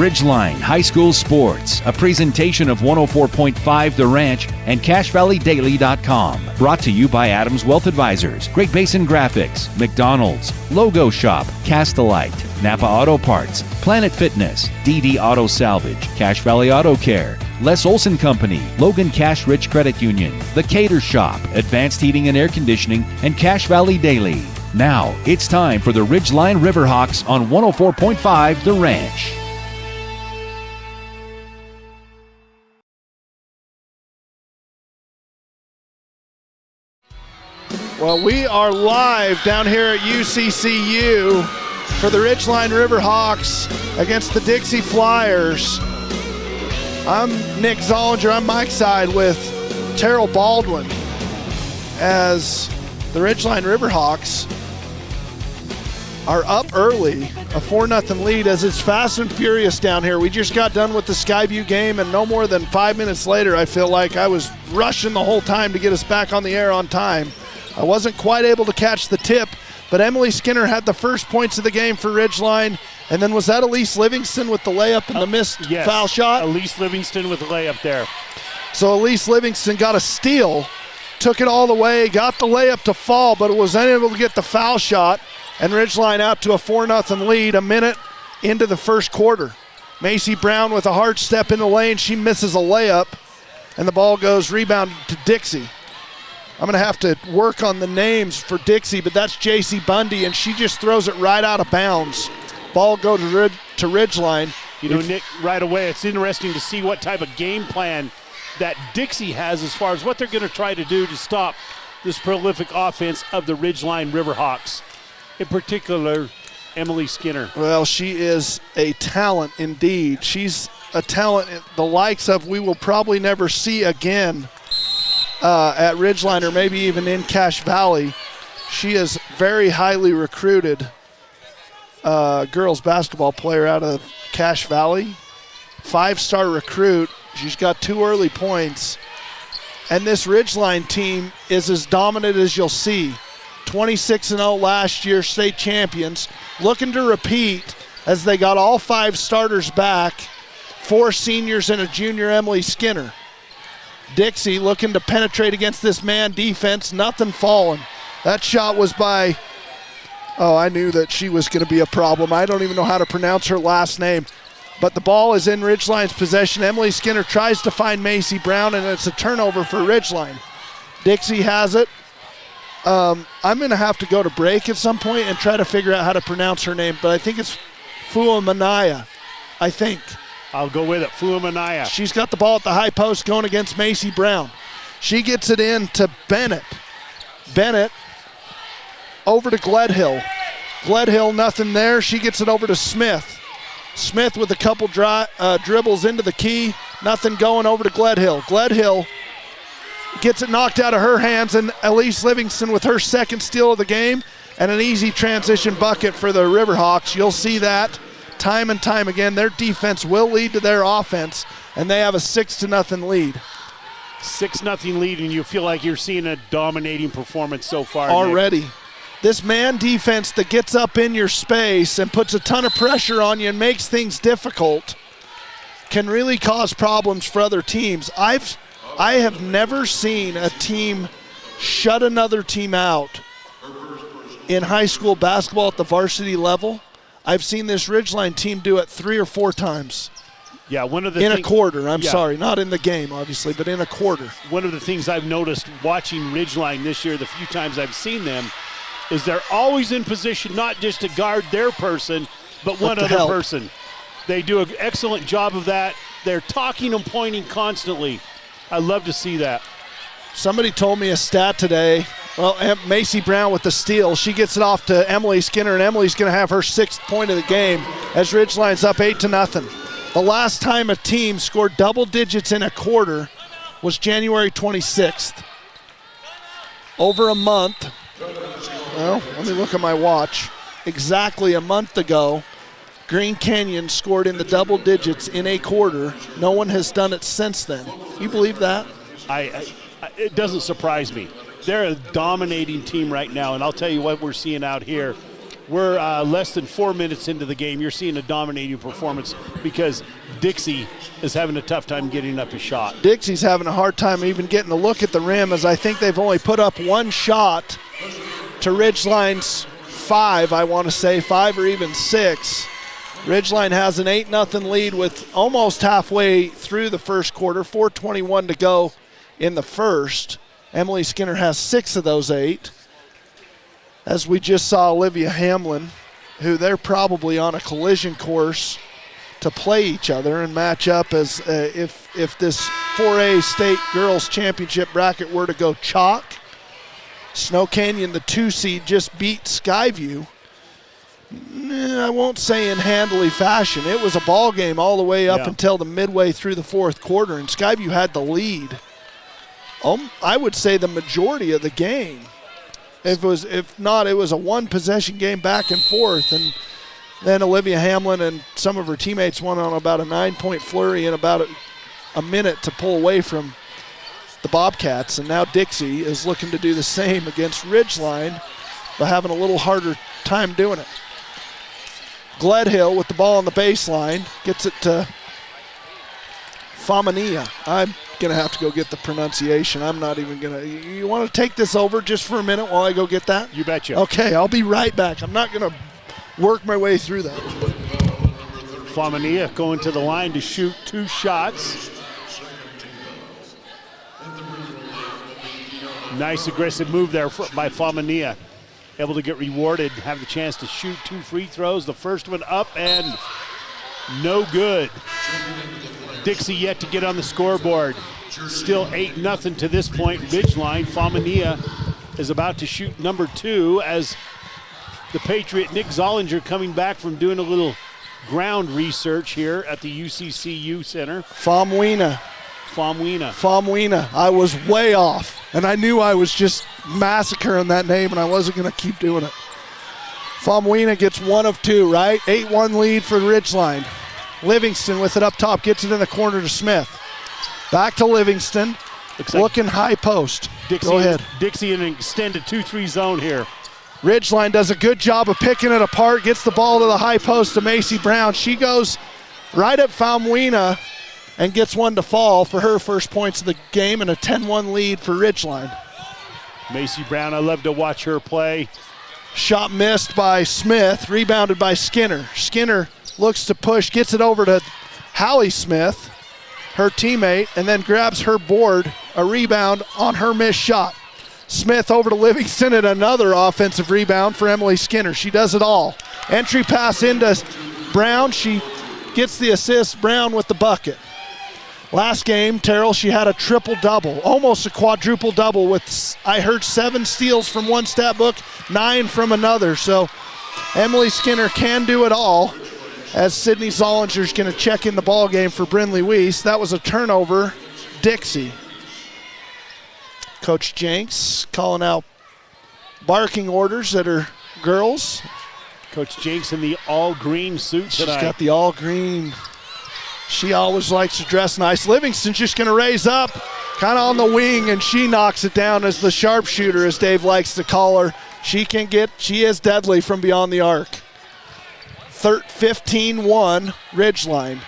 Ridgeline High School Sports, a presentation of 104.5 The Ranch and CashValleyDaily.com. Brought to you by Adams Wealth Advisors, Great Basin Graphics, McDonald's, Logo Shop, Castelite, Napa Auto Parts, Planet Fitness, DD Auto Salvage, Cache Valley Auto Care, Les Olson Company, Logan Cash Rich Credit Union, The Cater Shop, Advanced Heating and Air Conditioning, and Cache Valley Daily. Now, it's time for the Ridgeline Riverhawks on 104.5 The Ranch. Well, we are live down here at UCCU for the Ridgeline Riverhawks against the Dixie Flyers. I'm Nick Zollinger. I'm Mike Side with Terrell Baldwin as the Ridgeline Riverhawks are up early, a 4-0 lead as it's fast and furious down here. We just got done with the Skyview game, and no more than 5 minutes later, I feel like I was rushing the whole time to get us back on the air on time. I wasn't quite able to catch the tip, but Emily Skinner had the first points of the game for Ridgeline. And then was that Elise Livingston with the layup and the missed foul shot? Elise Livingston with the layup there. So Elise Livingston got a steal, took it all the way, got the layup to fall, but was unable to get the foul shot. And Ridgeline out to a 4-0 lead a minute into the first quarter. Macy Brown with a hard step in the lane. She misses a layup, and the ball goes rebounded to Dixie. I'm going to have to work on the names for Dixie, but that's J.C. Bundy, and she just throws it right out of bounds. Ball goes to Ridgeline. You know, Nick, right away, it's interesting to see what type of game plan that Dixie has as far as what they're going to try to do to stop this prolific offense of the Ridgeline Riverhawks, in particular, Emily Skinner. Well, she is a talent indeed. She's a talent the likes of we will probably never see again at Ridgeline or maybe even in Cache Valley. She is very highly recruited girls basketball player out of Cache Valley. 5-star recruit. She's got 2 early points. And this Ridgeline team is as dominant as you'll see. 26-0 last year, state champions. Looking to repeat as they got all 5 starters back. 4 seniors and a junior, Emily Skinner. Dixie looking to penetrate against this man defense. Nothing falling. That shot was by, I knew that she was going to be a problem. I don't even know how to pronounce her last name. But the ball is in Ridgeline's possession. Emily Skinner tries to find Macy Brown, and it's a turnover for Ridgeline. Dixie has it. I'm going to have to go to break at some point and try to figure out how to pronounce her name, but I think it's Fuamanaya, I think. I'll go with it, Fuamanaya. She's got the ball at the high post going against Macy Brown. She gets it in to Bennett. Bennett over to Gledhill. Gledhill, nothing there. She gets it over to Smith. Smith with a couple dribbles into the key. Nothing going over to Gledhill. Gledhill gets it knocked out of her hands, and Elise Livingston with her second steal of the game and an easy transition bucket for the Riverhawks. You'll see that time and time again. Their defense will lead to their offense, and they have a 6-0 lead. 6-0 lead, and you feel like you're seeing a dominating performance so far. Already. Nick. This man defense that gets up in your space and puts a ton of pressure on you and makes things difficult can really cause problems for other teams. I have never seen a team shut another team out in high school basketball at the varsity level. I've seen this Ridgeline team do it 3 or 4 times. Yeah, one of the in a quarter. Sorry, not in the game, obviously, but in a quarter. One of the things I've noticed watching Ridgeline this year, the few times I've seen them, is they're always in position not just to guard their person, but one other person. They do an excellent job of that. They're talking and pointing constantly. I love to see that. Somebody told me a stat today. Well, Macy Brown with the steal. She gets it off to Emily Skinner, and Emily's going to have her 6th point of the game as Ridgeline's up 8-0. The last time a team scored double digits in a quarter was January 26th. Over a month. Well, let me look at my watch. Exactly a month ago, Green Canyon scored in the double digits in a quarter. No one has done it since then. You believe that? It doesn't surprise me. They're a dominating team right now, and I'll tell you what we're seeing out here. we're less than 4 minutes into the game. You're seeing a dominating performance because Dixie is having a tough time getting up a shot. Dixie's having a hard time even getting a look at the rim, as I think they've only put up one shot to Ridgeline's 5, I want to say, 5 or even 6. Ridgeline has an 8-0 lead with almost halfway through the first quarter, 4:21 to go in the first. Emily Skinner has 6 of those 8. As we just saw Olivia Hamlin, who they're probably on a collision course to play each other and match up as if this 4A state girls championship bracket were to go chalk. Snow Canyon, the 2 seed, just beat Skyview. I won't say in handily fashion. It was a ball game all the way up until the midway through the fourth quarter, and Skyview had the lead. I would say the majority of the game. If not, it was a one-possession game back and forth, and then Olivia Hamlin and some of her teammates went on about a 9-point flurry in about a minute to pull away from the Bobcats, and now Dixie is looking to do the same against Ridgeline, but having a little harder time doing it. Gledhill with the ball on the baseline, gets it to Famania. I'm going to have to go get the pronunciation. I'm not even going to. You want to take this over just for a minute while I go get that? You betcha. Okay, I'll be right back. I'm not going to work my way through that. Famania going to the line to shoot 2 shots. Nice aggressive move there by Famania. Able to get rewarded, have the chance to shoot 2 free throws. The first one up and no good. Dixie yet to get on the scoreboard. Still 8-0 to this point. Ridgeline. Famania is about to shoot number 2 as the Patriot Nick Zollinger coming back from doing a little ground research here at the UCCU Center. Famwina. I was way off, and I knew I was just massacring that name, and I wasn't going to keep doing it. Famwina gets 1 of 2, right? 8-1 lead for Ridgeline. Livingston with it up top, gets it in the corner to Smith. Back to Livingston, looking high post. Dixie, go ahead. Dixie in an extended 2-3 zone here. Ridgeline does a good job of picking it apart, gets the ball to the high post to Macy Brown. She goes right at Famwina and gets one to fall for her first points of the game, and a 10-1 lead for Ridgeline. Macy Brown, I love to watch her play. Shot missed by Smith, rebounded by Skinner. Skinner looks to push, gets it over to Hallie Smith, her teammate, and then grabs her board, a rebound on her missed shot. Smith over to Livingston and another offensive rebound for Emily Skinner. She does it all. Entry pass into Brown. She gets the assist. Brown with the bucket. Last game, Terrell, she had a triple-double, almost a quadruple-double with, I heard, 7 steals from one stat book, 9 from another. So Emily Skinner can do it all, as Sydney Zollinger's going to check in the ball game for Brindley Weiss. That was a turnover. Dixie. Coach Jenks calling out barking orders at her girls. Coach Jenks in the all-green suit tonight. She's got the all-green. She always likes to dress nice. Livingston's just going to raise up, kind of on the wing, and she knocks it down as the sharpshooter, as Dave likes to call her. She is deadly from beyond the arc. 15-1 Ridgeline.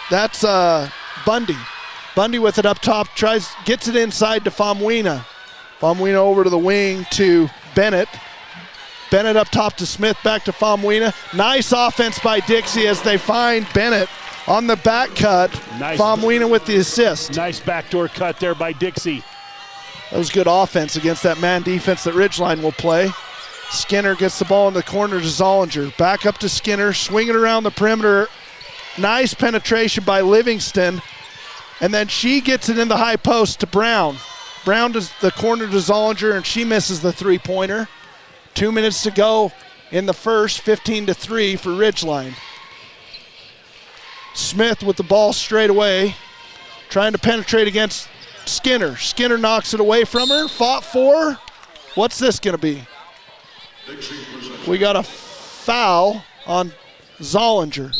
That's Bundy. Bundy with it up top, gets it inside to Famwina. Famwina over to the wing to Bennett. Bennett up top to Smith, back to Famwina. Nice offense by Dixie as they find Bennett on the back cut. Nice. Famwina with the assist. Nice backdoor cut there by Dixie. That was good offense against that man defense that Ridgeline will play. Skinner gets the ball in the corner to Zollinger. Back up to Skinner, swinging around the perimeter. Nice penetration by Livingston. And then she gets it in the high post to Brown. Brown does the corner to Zollinger, and she misses the three-pointer. 2 minutes to go in the first, 15-3 for Ridgeline. Smith with the ball straight away, trying to penetrate against Skinner. Skinner knocks it away from her, fought for. What's this going to be? We got a foul on Zollinger.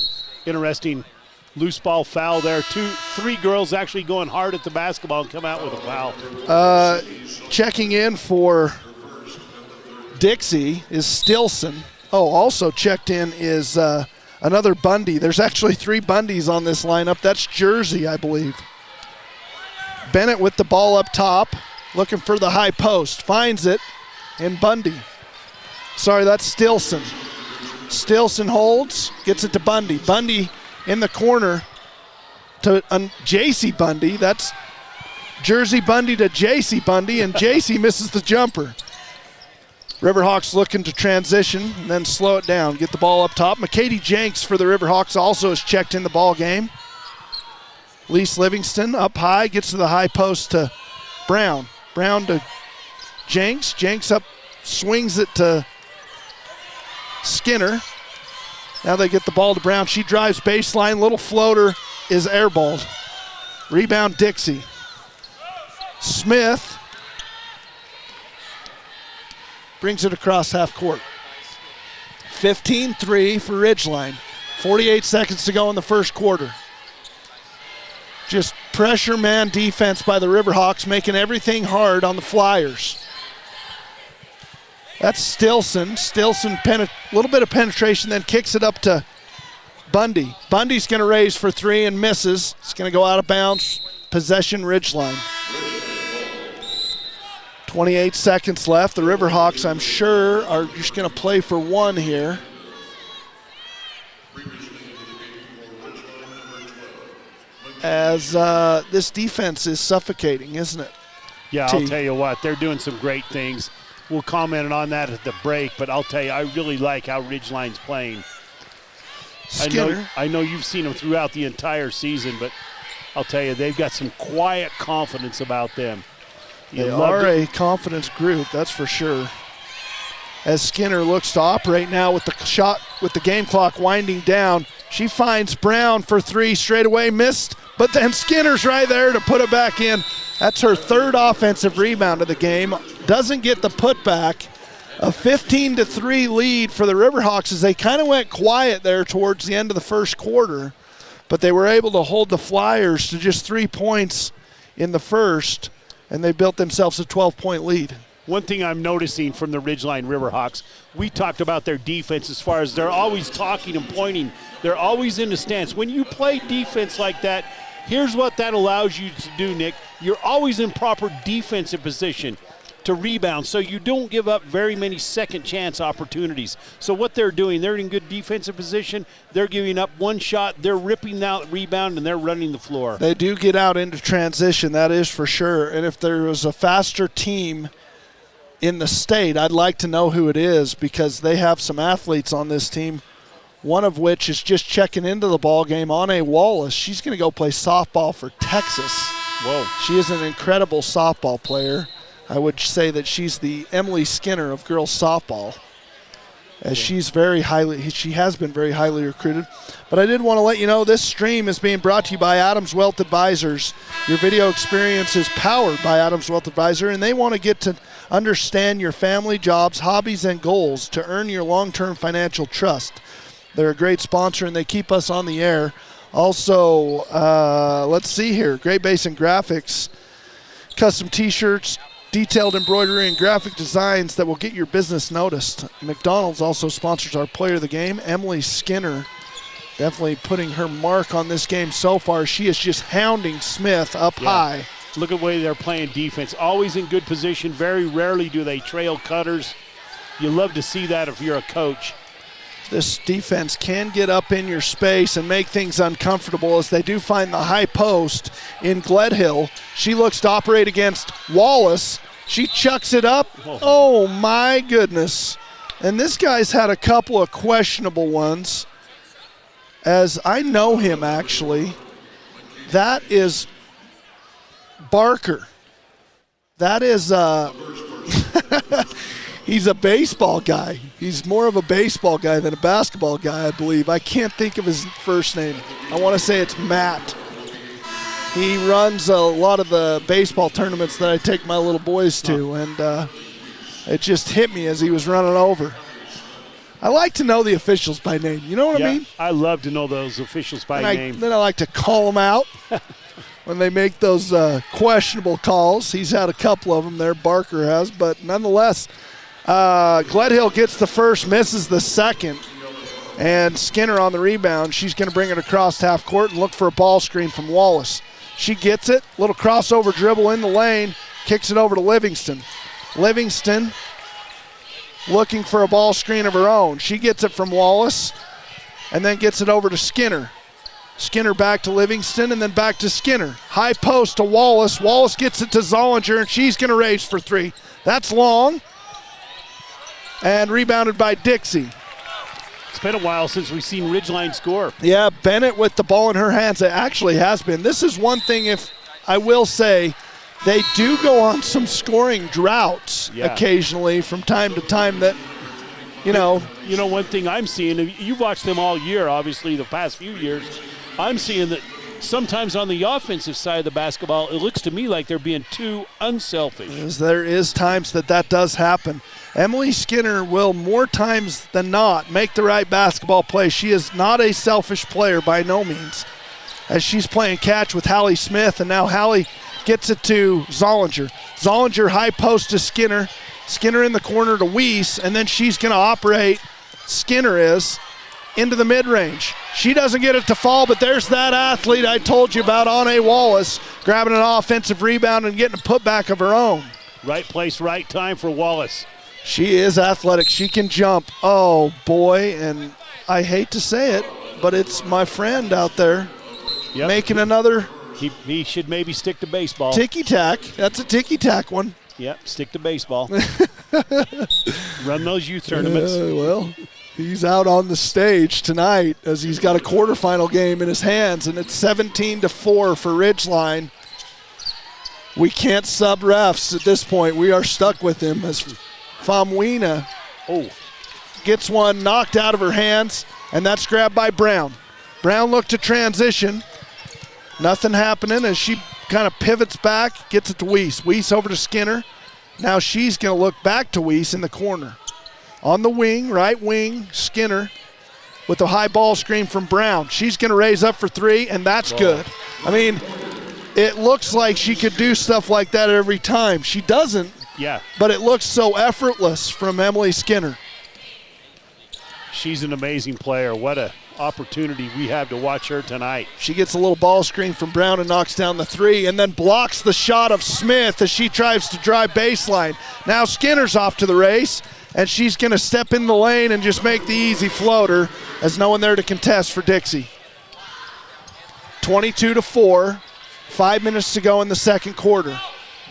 Interesting loose ball foul there. 3 girls actually going hard at the basketball and come out with a foul. Checking in for Dixie is Stilson. Oh, also checked in is another Bundy. There's actually 3 Bundys on this lineup. That's Jersey, I believe. Bennett with the ball up top, looking for the high post. Finds it in Bundy. Sorry, that's Stilson. Stilson holds, gets it to Bundy. Bundy in the corner to J.C. Bundy. That's Jersey Bundy to J.C. Bundy, and J.C. misses the jumper. Riverhawks looking to transition and then slow it down. Get the ball up top. McKady Jenks for the Riverhawks also has checked in the ball game. Lise Livingston up high, gets to the high post to Brown. Brown to Jenks. Jenks up, swings it to Skinner. Now they get the ball to Brown. She drives baseline. Little floater is airballed. Rebound Dixie. Smith brings it across half court. 15-3 for Ridgeline. 48 seconds to go in the first quarter. Just pressure man defense by the Riverhawks, making everything hard on the Flyers. That's Stilson. Stilson, a little bit of penetration, then kicks it up to Bundy. Bundy's going to raise for 3 and misses. It's going to go out of bounds. Possession Ridgeline. 28 seconds left. The Riverhawks, I'm sure, are just going to play for 1 here. As this defense is suffocating, isn't it? Yeah, I'll tell you what, they're doing some great things. We'll comment on that at the break, but I'll tell you, I really like how Ridgeline's playing. Skinner. I know you've seen them throughout the entire season, but I'll tell you, they've got some quiet confidence about them. They are a confidence group, that's for sure. As Skinner looks to operate now with the shot, with the game clock winding down, she finds Brown for 3 straight away, missed, but then Skinner's right there to put it back in. That's her 3rd offensive rebound of the game. Doesn't get the putback. A 15-3 lead for the Riverhawks as they kind of went quiet there towards the end of the first quarter, but they were able to hold the Flyers to just 3 points in the first, and they built themselves a 12-point lead. One thing I'm noticing from the Ridgeline Riverhawks, we talked about their defense as far as they're always talking and pointing. They're always in the stance. When you play defense like that, here's what that allows you to do, Nick. You're always in proper defensive position to rebound, so you don't give up very many second chance opportunities. So what they're doing, they're in good defensive position, they're giving up 1 shot, they're ripping out rebound, and they're running the floor. They do get out into transition, that is for sure. And if there was a faster team in the state, I'd like to know who it is, because they have some athletes on this team, one of which is just checking into the ball game, Ane Wallace. She's going to go play softball for Texas. Whoa. She is an incredible softball player. I would say that she's the Emily Skinner of girls softball, as she has been very highly recruited. But I did want to let you know this stream is being brought to you by Adams Wealth Advisors. Your video experience is powered by Adams Wealth Advisor, and they want to get to understand your family, jobs, hobbies, and goals to earn your long-term financial trust. They're a great sponsor, and they keep us on the air. Also, let's see here, Great Basin Graphics, custom T-shirts, detailed embroidery and graphic designs that will get your business noticed. McDonald's also sponsors our player of the game, Emily Skinner. Definitely putting her mark on this game so far. She is just hounding Smith up high. Look at the way they're playing defense. Always in good position. Very rarely do they trail cutters. You love to see that if you're a coach. This defense can get up in your space and make things uncomfortable as they do find the high post in Gledhill. She looks to operate against Wallace. She chucks it up. Oh my goodness. And this guy's had a couple of questionable ones, as I know him actually. That is Barker. That is he's a baseball guy. He's more of a baseball guy than a basketball guy, I believe. I can't think of his first name. I want to say it's Matt. He runs a lot of the baseball tournaments that I take my little boys to, and it just hit me as he was running over. I like to know the officials by name. You know what I mean? I love to know those officials by name. Then I like to call them out when they make those questionable calls. He's had a couple of them there, Barker has, but nonetheless, Gledhill gets the first, misses the second. And Skinner on the rebound. She's going to bring it across half court and look for a ball screen from Wallace. She gets it, little crossover dribble in the lane, kicks it over to Livingston. Livingston looking for a ball screen of her own. She gets it from Wallace and then gets it over to Skinner. Skinner back to Livingston and then back to Skinner. High post to Wallace. Wallace gets it to Zollinger and she's going to raise for three. That's long. And rebounded by Dixie. It's been a while since we've seen Ridgeline score. Yeah, Bennett with the ball in her hands. It actually has been. This is one thing, if I will say, they do go on some scoring droughts occasionally from time to time that, you know, one thing I'm seeing, you've watched them all year, obviously, the past few years. I'm seeing that sometimes on the offensive side of the basketball, it looks to me like they're being too unselfish. There is times that does happen. Emily Skinner will more times than not make the right basketball play. She is not a selfish player by no means, as she's playing catch with Hallie Smith, and now Hallie gets it to Zollinger. Zollinger high post to Skinner. Skinner in the corner to Weiss, and then she's going to operate, Skinner is, into the mid-range. She doesn't get it to fall, but there's that athlete I told you about, Ane Wallace, grabbing an offensive rebound and getting a putback of her own. Right place, right time for Wallace. She is athletic. She can jump. Oh, boy, and I hate to say it, but it's my friend out there making another. He should maybe stick to baseball. Ticky-tack. That's a ticky-tack one. Yep, stick to baseball. Run those youth tournaments. Well, he's out on the stage tonight as he's got a quarterfinal game in his hands, and it's 17-4 for Ridgeline. We can't sub refs at this point. We are stuck with him as Famwina gets one knocked out of her hands, and that's grabbed by Brown. Brown looked to transition. Nothing happening as she kind of pivots back, gets it to Weiss. Weiss over to Skinner. Now she's going to look back to Weiss in the corner. On the wing, right wing, Skinner with a high ball screen from Brown. She's going to raise up for three, and that's good. I mean, it looks like she could do stuff like that every time. She doesn't. Yeah. But it looks so effortless from Emily Skinner. She's an amazing player. What an opportunity we have to watch her tonight. She gets a little ball screen from Brown and knocks down the three and then blocks the shot of Smith as she tries to drive baseline. Now Skinner's off to the race, and she's going to step in the lane and just make the easy floater as no one there to contest for Dixie. 22-4, 5 minutes to go in the second quarter.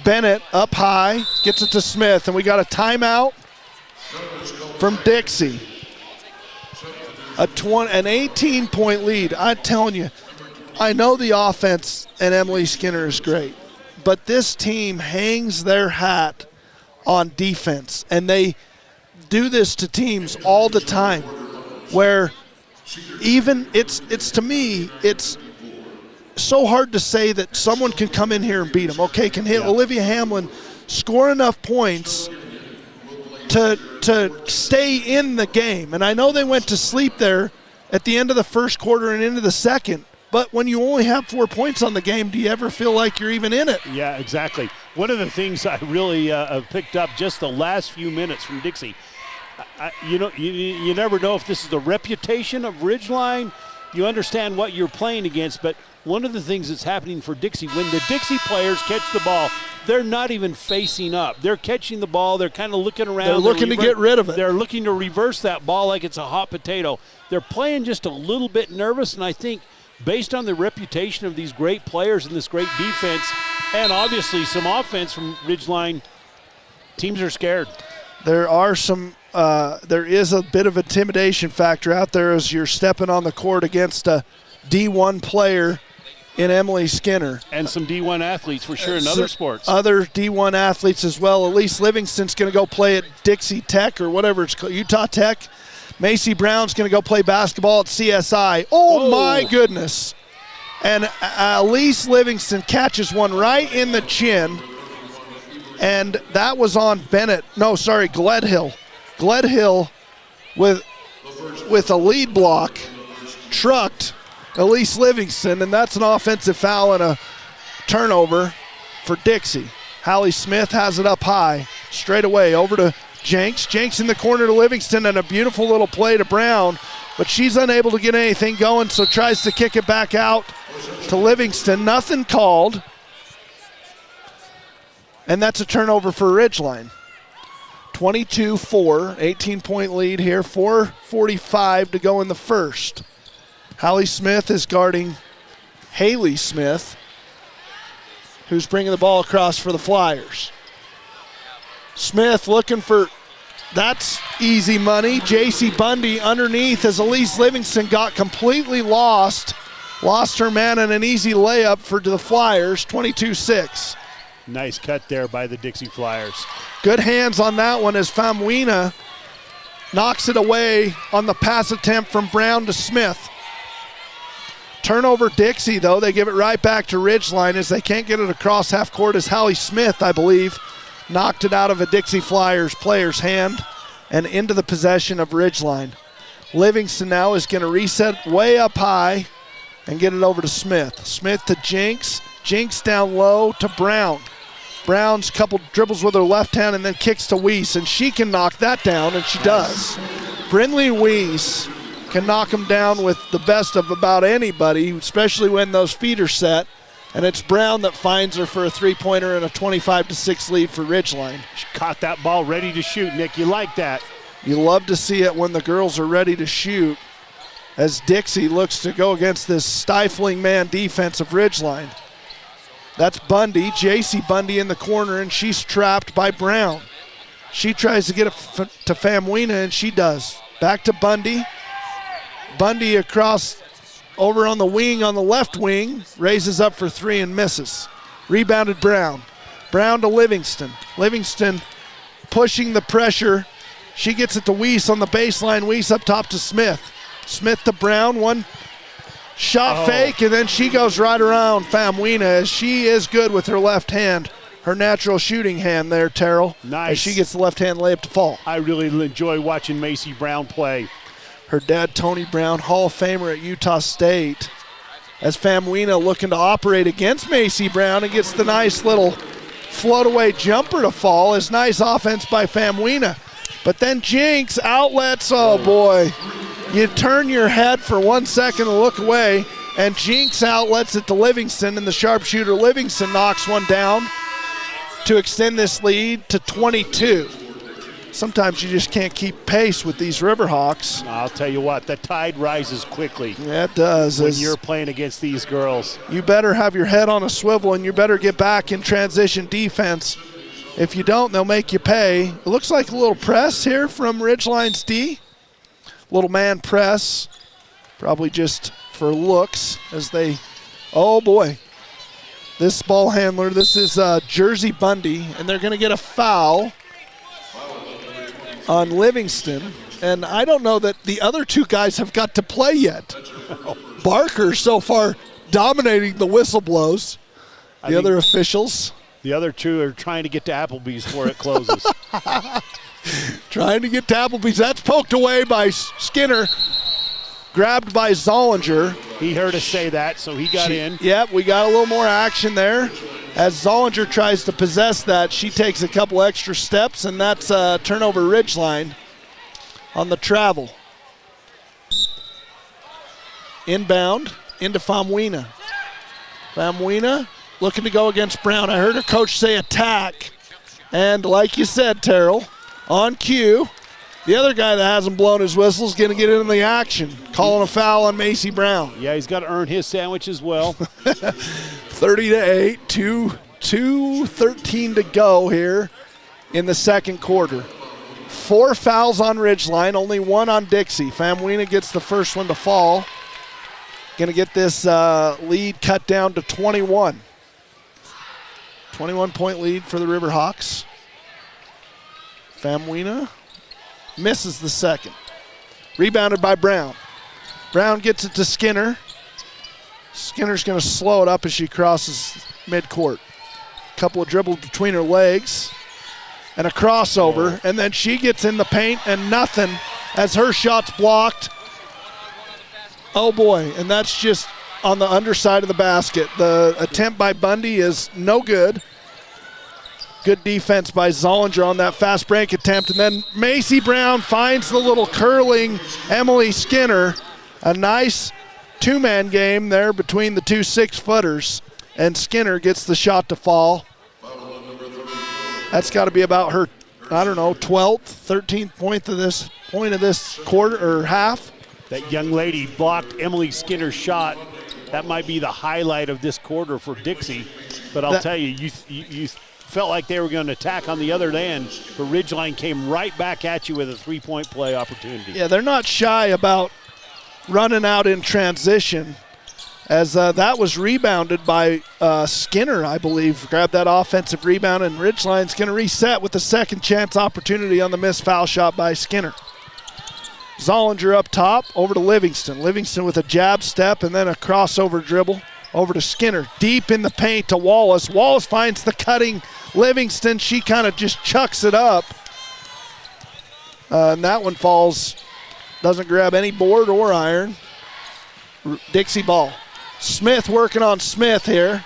Bennett up high, gets it to Smith, and we got a timeout from Dixie. An 18-point lead. I'm telling you, I know the offense and Emily Skinner is great, but this team hangs their hat on defense, and they do this to teams all the time where even it's to me, it's so hard to say that someone can come in here and beat them. Okay, can hit Olivia Hamlin score enough points to stay in the game. And I know they went to sleep there at the end of the first quarter and into the second, but when you only have 4 points on the game, do you ever feel like you're even in it? Yeah, exactly. One of the things I really picked up just the last few minutes from Dixie, you never know if this is the reputation of Ridgeline. You understand what you're playing against, but one of the things that's happening for Dixie, when the Dixie players catch the ball, they're not even facing up. They're catching the ball. They're kind of looking around. They're looking to get rid of it. They're looking to reverse that ball like it's a hot potato. They're playing just a little bit nervous, and I think based on the reputation of these great players and this great defense and obviously some offense from Ridgeline, teams are scared. There is a bit of intimidation factor out there as you're stepping on the court against a D1 player in Emily Skinner. And some D1 athletes for sure in other sports. Other D1 athletes as well. Elise Livingston's going to go play at Dixie Tech or whatever it's called, Utah Tech. Macy Brown's going to go play basketball at CSI. Oh, my goodness. And Elise Livingston catches one right in the chin. And that was on Gledhill. Gledhill with a lead block trucked Elise Livingston, and that's an offensive foul and a turnover for Dixie. Hallie Smith has it up high, straight away over to Jenks in the corner to Livingston, and a beautiful little play to Brown, but she's unable to get anything going, so tries to kick it back out to Livingston. Nothing called. And that's a turnover for Ridgeline. 22-4, 18-point lead here, 4:45 to go in the first. Hallie Smith is guarding Haley Smith, who's bringing the ball across for the Flyers. Smith looking for, that's easy money. J.C. Bundy underneath as Elise Livingston got completely lost her man in an easy layup for the Flyers, 22-6. Nice cut there by the Dixie Flyers. Good hands on that one as Famuina knocks it away on the pass attempt from Brown to Smith. Turnover Dixie, though. They give it right back to Ridgeline as they can't get it across half court as Hallie Smith, I believe, knocked it out of a Dixie Flyers player's hand and into the possession of Ridgeline. Livingston now is going to reset way up high and get it over to Smith. Smith to Jinks. Jinks down low to Brown. Brown's couple dribbles with her left hand and then kicks to Weiss, and she can knock that down, and she does. Brindley Weiss can knock him down with the best of about anybody, especially when those feet are set. And it's Brown that finds her for a three-pointer and a 25-6 lead for Ridgeline. She caught that ball ready to shoot, Nick. You like that. You love to see it when the girls are ready to shoot as Dixie looks to go against this stifling man defense of Ridgeline. That's Bundy, J.C. Bundy in the corner, and she's trapped by Brown. She tries to get it to Famuina, and she does. Back to Bundy. Bundy across over on the wing, on the left wing, raises up for three and misses. Rebounded Brown. Brown to Livingston. Livingston pushing the pressure. She gets it to Weiss on the baseline. Weiss up top to Smith. Smith to Brown. One shot fake, and then she goes right around Famuina as she is good with her left hand. Her natural shooting hand there, Terrell. Nice. As she gets the left-hand layup to fall. I really enjoy watching Macy Brown play. Her dad, Tony Brown, Hall of Famer at Utah State. As Famuina looking to operate against Macy Brown and gets the nice little float-away jumper to fall. Is nice offense by Famuina. But then Jinks outlets, oh boy. You turn your head for 1 second to look away, and Jinks outlets it to Livingston, and the sharpshooter Livingston knocks one down to extend this lead to 22. Sometimes you just can't keep pace with these Riverhawks. I'll tell you what, the tide rises quickly. Yeah, it does. When you're playing against these girls. You better have your head on a swivel, and you better get back in transition defense. If you don't, they'll make you pay. It looks like a little press here from Ridgeline's D. Little man press, probably just for looks as they, oh boy. This ball handler, this is Jersey Bundy, and they're going to get a foul on Livingston. And I don't know that the other two guys have got to play yet. Barker so far dominating the whistle blows. The other officials. The other two are trying to get to Applebee's before it closes. Trying to get to Applebee's. That's poked away by Skinner. Grabbed by Zollinger. He heard us say that, so he got in. Yep, we got a little more action there. As Zollinger tries to possess that, she takes a couple extra steps, and that's turnover Ridgeline on the travel. Inbound into Famuina. Famuina looking to go against Brown. I heard her coach say attack. And like you said, Terrell, on cue, the other guy that hasn't blown his whistle is going to get into the action, calling a foul on Macy Brown. Yeah, he's got to earn his sandwich as well. 30-8, 2:13 to go here in the second quarter. 4 fouls on Ridgeline, only 1 on Dixie. Famuina gets the first one to fall. Going to get this lead cut down to 21. 21-point lead for the Riverhawks. Famuina misses the second. Rebounded by Brown. Brown gets it to Skinner. Skinner's going to slow it up as she crosses midcourt. Couple of dribbles between her legs and a crossover, and then she gets in the paint and nothing as her shot's blocked. Oh boy, and that's just on the underside of the basket. The attempt by Bundy is no good. Good defense by Zollinger on that fast break attempt. And then Macy Brown finds the little curling Emily Skinner. A nice two-man game there between the two 6-footers. And Skinner gets the shot to fall. That's got to be about her, 12th, 13th point of this quarter or half. That young lady blocked Emily Skinner's shot. That might be the highlight of this quarter for Dixie. But I'll tell you, you felt like they were going to attack on the other end, but Ridgeline came right back at you with a three-point play opportunity. Yeah, they're not shy about running out in transition, as that was rebounded by Skinner, I believe. Grabbed that offensive rebound, and Ridgeline's going to reset with a second chance opportunity on the missed foul shot by Skinner. Zollinger up top, over to Livingston. Livingston with a jab step and then a crossover dribble over to Skinner. Deep in the paint to Wallace. Wallace finds the cutting Livingston. She kind of just chucks it up. And that one falls, doesn't grab any board or iron. Dixie ball. Smith working on Smith here.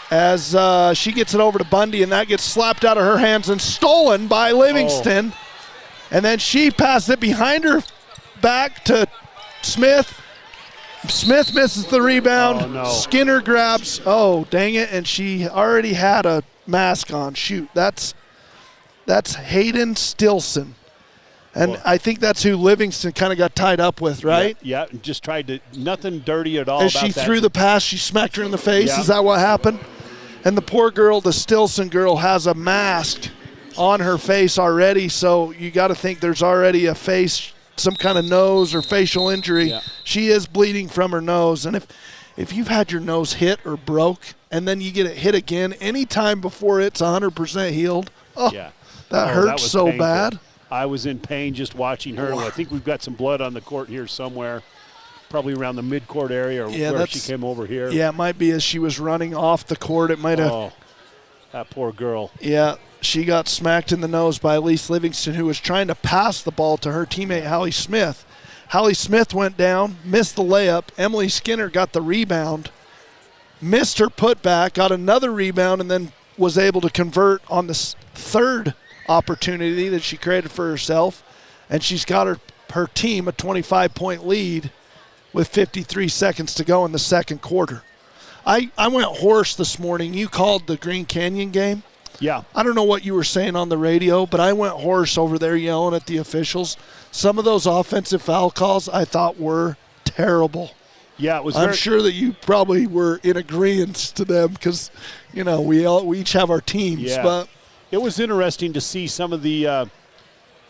As she gets it over to Bundy, and that gets slapped out of her hands and stolen by Livingston. And then she passes it behind her back to Smith. Smith misses the rebound. Oh, no. Skinner grabs, dang it, and she already had a mask on. Shoot, that's Hayden Stilson. And I think that's who Livingston kind of got tied up with, right? Yeah, just tried to, nothing dirty at all. As she threw the pass, she smacked her in the face. Yeah. Is that what happened? And the poor girl, the Stilson girl, has a mask on her face already, so you got to think there's already a face, some kind of nose or facial injury. Yeah. She is bleeding from her nose, and if you've had your nose hit or broke and then you get it hit again any time before it's 100% healed, that hurts so painful. Bad. I was in pain just watching her. I think we've got some blood on the court here somewhere, probably around the midcourt area or where she came over here. Yeah, it might be as she was running off the court. It might have. Oh, that poor girl. Yeah. She got smacked in the nose by Elise Livingston, who was trying to pass the ball to her teammate, Hallie Smith. Hallie Smith went down, missed the layup. Emily Skinner got the rebound, missed her putback, got another rebound, and then was able to convert on the third opportunity that she created for herself. And she's got her team a 25-point lead with 53 seconds to go in the second quarter. I went hoarse this morning. You called the Green Canyon game. Yeah. I don't know what you were saying on the radio, but I went hoarse over there yelling at the officials. Some of those offensive foul calls I thought were terrible. Yeah, it was. I'm sure that you probably were in agreement to them because, we each have our teams. Yeah. But it was interesting to see some of the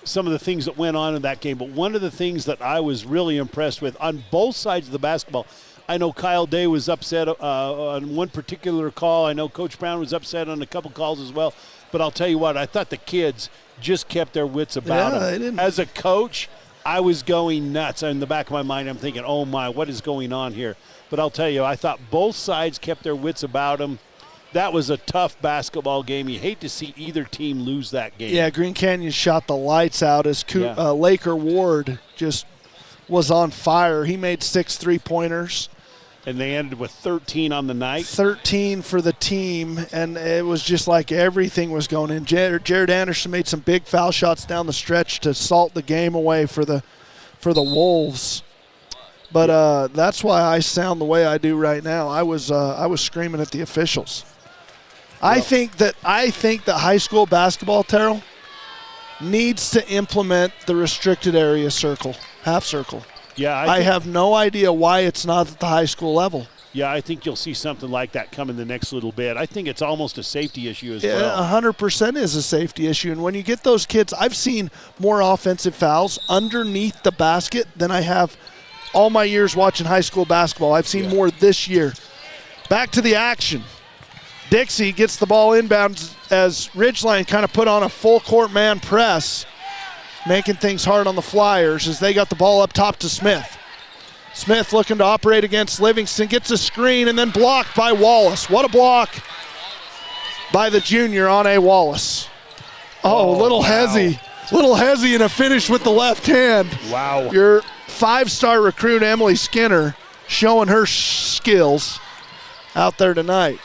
things that went on in that game. But one of the things that I was really impressed with on both sides of the basketball, I know Kyle Day was upset on one particular call. I know Coach Brown was upset on a couple calls as well. But I'll tell you what, I thought the kids just kept their wits about them. As a coach, I was going nuts. In the back of my mind, I'm thinking, oh, my, what is going on here? But I'll tell you, I thought both sides kept their wits about them. That was a tough basketball game. You hate to see either team lose that game. Yeah, Green Canyon shot the lights out as Laker Ward just was on fire. He made 6 3-pointers. And they ended with 13 on the night. 13 for the team, and it was just like everything was going in. Jared Anderson made some big foul shots down the stretch to salt the game away for the Wolves. But that's why I sound the way I do right now. I was screaming at the officials. Well, I think that high school basketball, Terrell, needs to implement the restricted area circle, half circle. Yeah, I have no idea why it's not at the high school level. Yeah, I think you'll see something like that come in the next little bit. I think it's almost a safety issue as well. 100% is a safety issue. And when you get those kids, I've seen more offensive fouls underneath the basket than I have all my years watching high school basketball. I've seen more this year. Back to the action. Dixie gets the ball inbound as Ridgeline kind of put on a full court man press, making things hard on the Flyers as they got the ball up top to Smith. Smith looking to operate against Livingston, gets a screen and then blocked by Wallace. What a block by the junior, Ane Wallace. Little hezzy and a finish with the left hand. Wow. Your 5-star recruit, Emily Skinner, showing her skills out there tonight.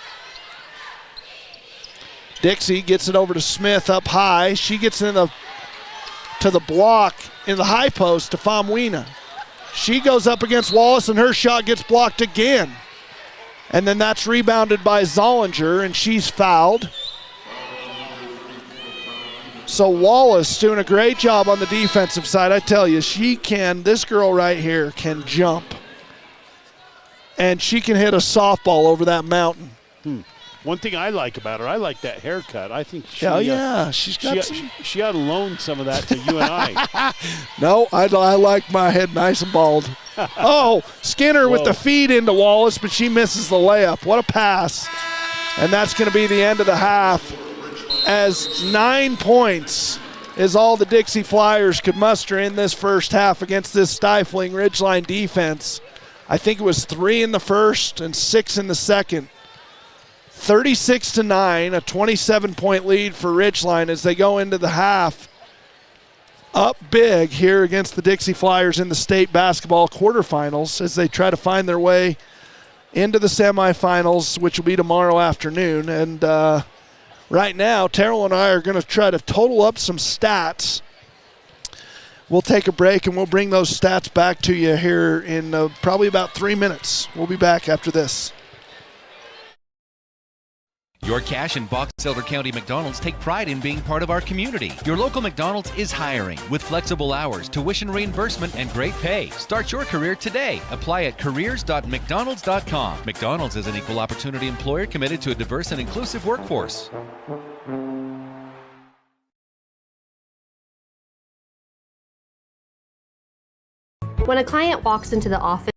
Dixie gets it over to Smith up high. She gets to the block in the high post to Famwina. She goes up against Wallace, and her shot gets blocked again. And then that's rebounded by Zollinger, and she's fouled. So Wallace doing a great job on the defensive side. I tell you, this girl right here can jump. And she can hit a softball over that mountain. One thing I like about her, I like that haircut. I think she ought to loan some of that to you and I. No, I like my head nice and bald. Oh, Skinner with the feed into Wallace, but she misses the layup. What a pass. And that's going to be the end of the half, as 9 points is all the Dixie Flyers could muster in this first half against this stifling Ridgeline defense. I think it was 3 in the first and 6 in the second. 36-9, a 27-point lead for Ridgeline as they go into the half. Up big here against the Dixie Flyers in the state basketball quarterfinals as they try to find their way into the semifinals, which will be tomorrow afternoon. And right now, Terrell and I are going to try to total up some stats. We'll take a break, and we'll bring those stats back to you here in probably about 3 minutes. We'll be back after this. Your Cash and Box Elder County McDonald's take pride in being part of our community. Your local McDonald's is hiring with flexible hours, tuition reimbursement, and great pay. Start your career today. Apply at careers.mcdonalds.com. McDonald's is an equal opportunity employer committed to a diverse and inclusive workforce. When a client walks into the office,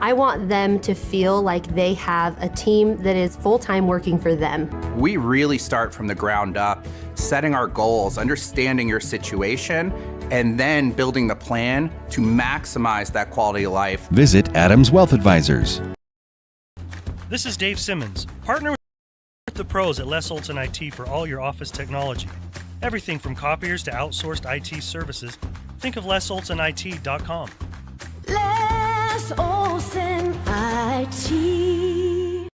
I want them to feel like they have a team that is full-time working for them. We really start from the ground up, setting our goals, understanding your situation, and then building the plan to maximize that quality of life. Visit Adams Wealth Advisors. This is Dave Simmons. Partner with the pros at Les Olson IT for all your office technology. Everything from copiers to outsourced IT services. Think of lesolsonit.com. Les Olson IT.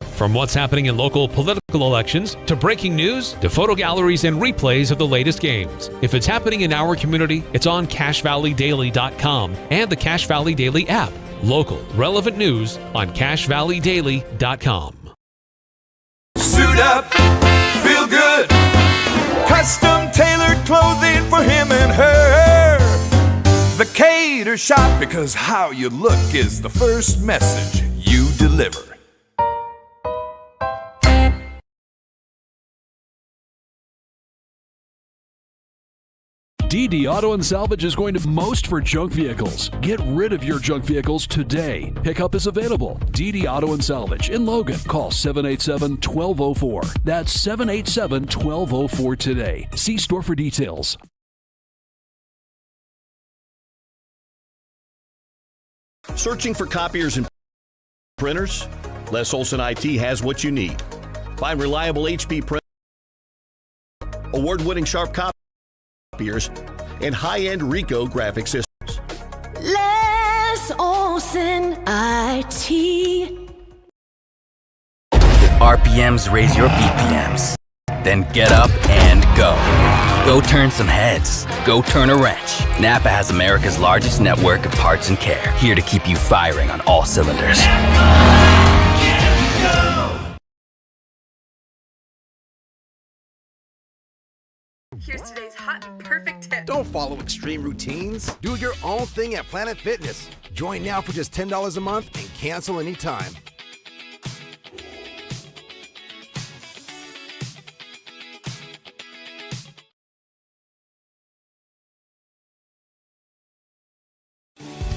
From what's happening in local political elections, to breaking news, to photo galleries and replays of the latest games. If it's happening in our community, it's on CashValleyDaily.com and the Cache Valley Daily app. Local, relevant news on CashValleyDaily.com. Suit up, feel good. Custom tailored clothing for him and her. The Cater Shop, because how you look is the first message you deliver. DD Auto and Salvage is going to most for junk vehicles. Get rid of your junk vehicles today. Pickup is available. DD Auto and Salvage in Logan. Call 787-1204. That's 787-1204 today. See store for details. Searching for copiers and printers? Les Olson IT has what you need. Find reliable HP printers, award-winning Sharp copiers, and high-end Ricoh graphic systems. Les Olson IT. If RPMs raise your BPMs, then get up and go. Go turn some heads. Go turn a wrench. Napa has America's largest network of parts and care, here to keep you firing on all cylinders. Here's today's hot and perfect tip. Don't follow extreme routines. Do your own thing at Planet Fitness. Join now for just $10 a month and cancel anytime.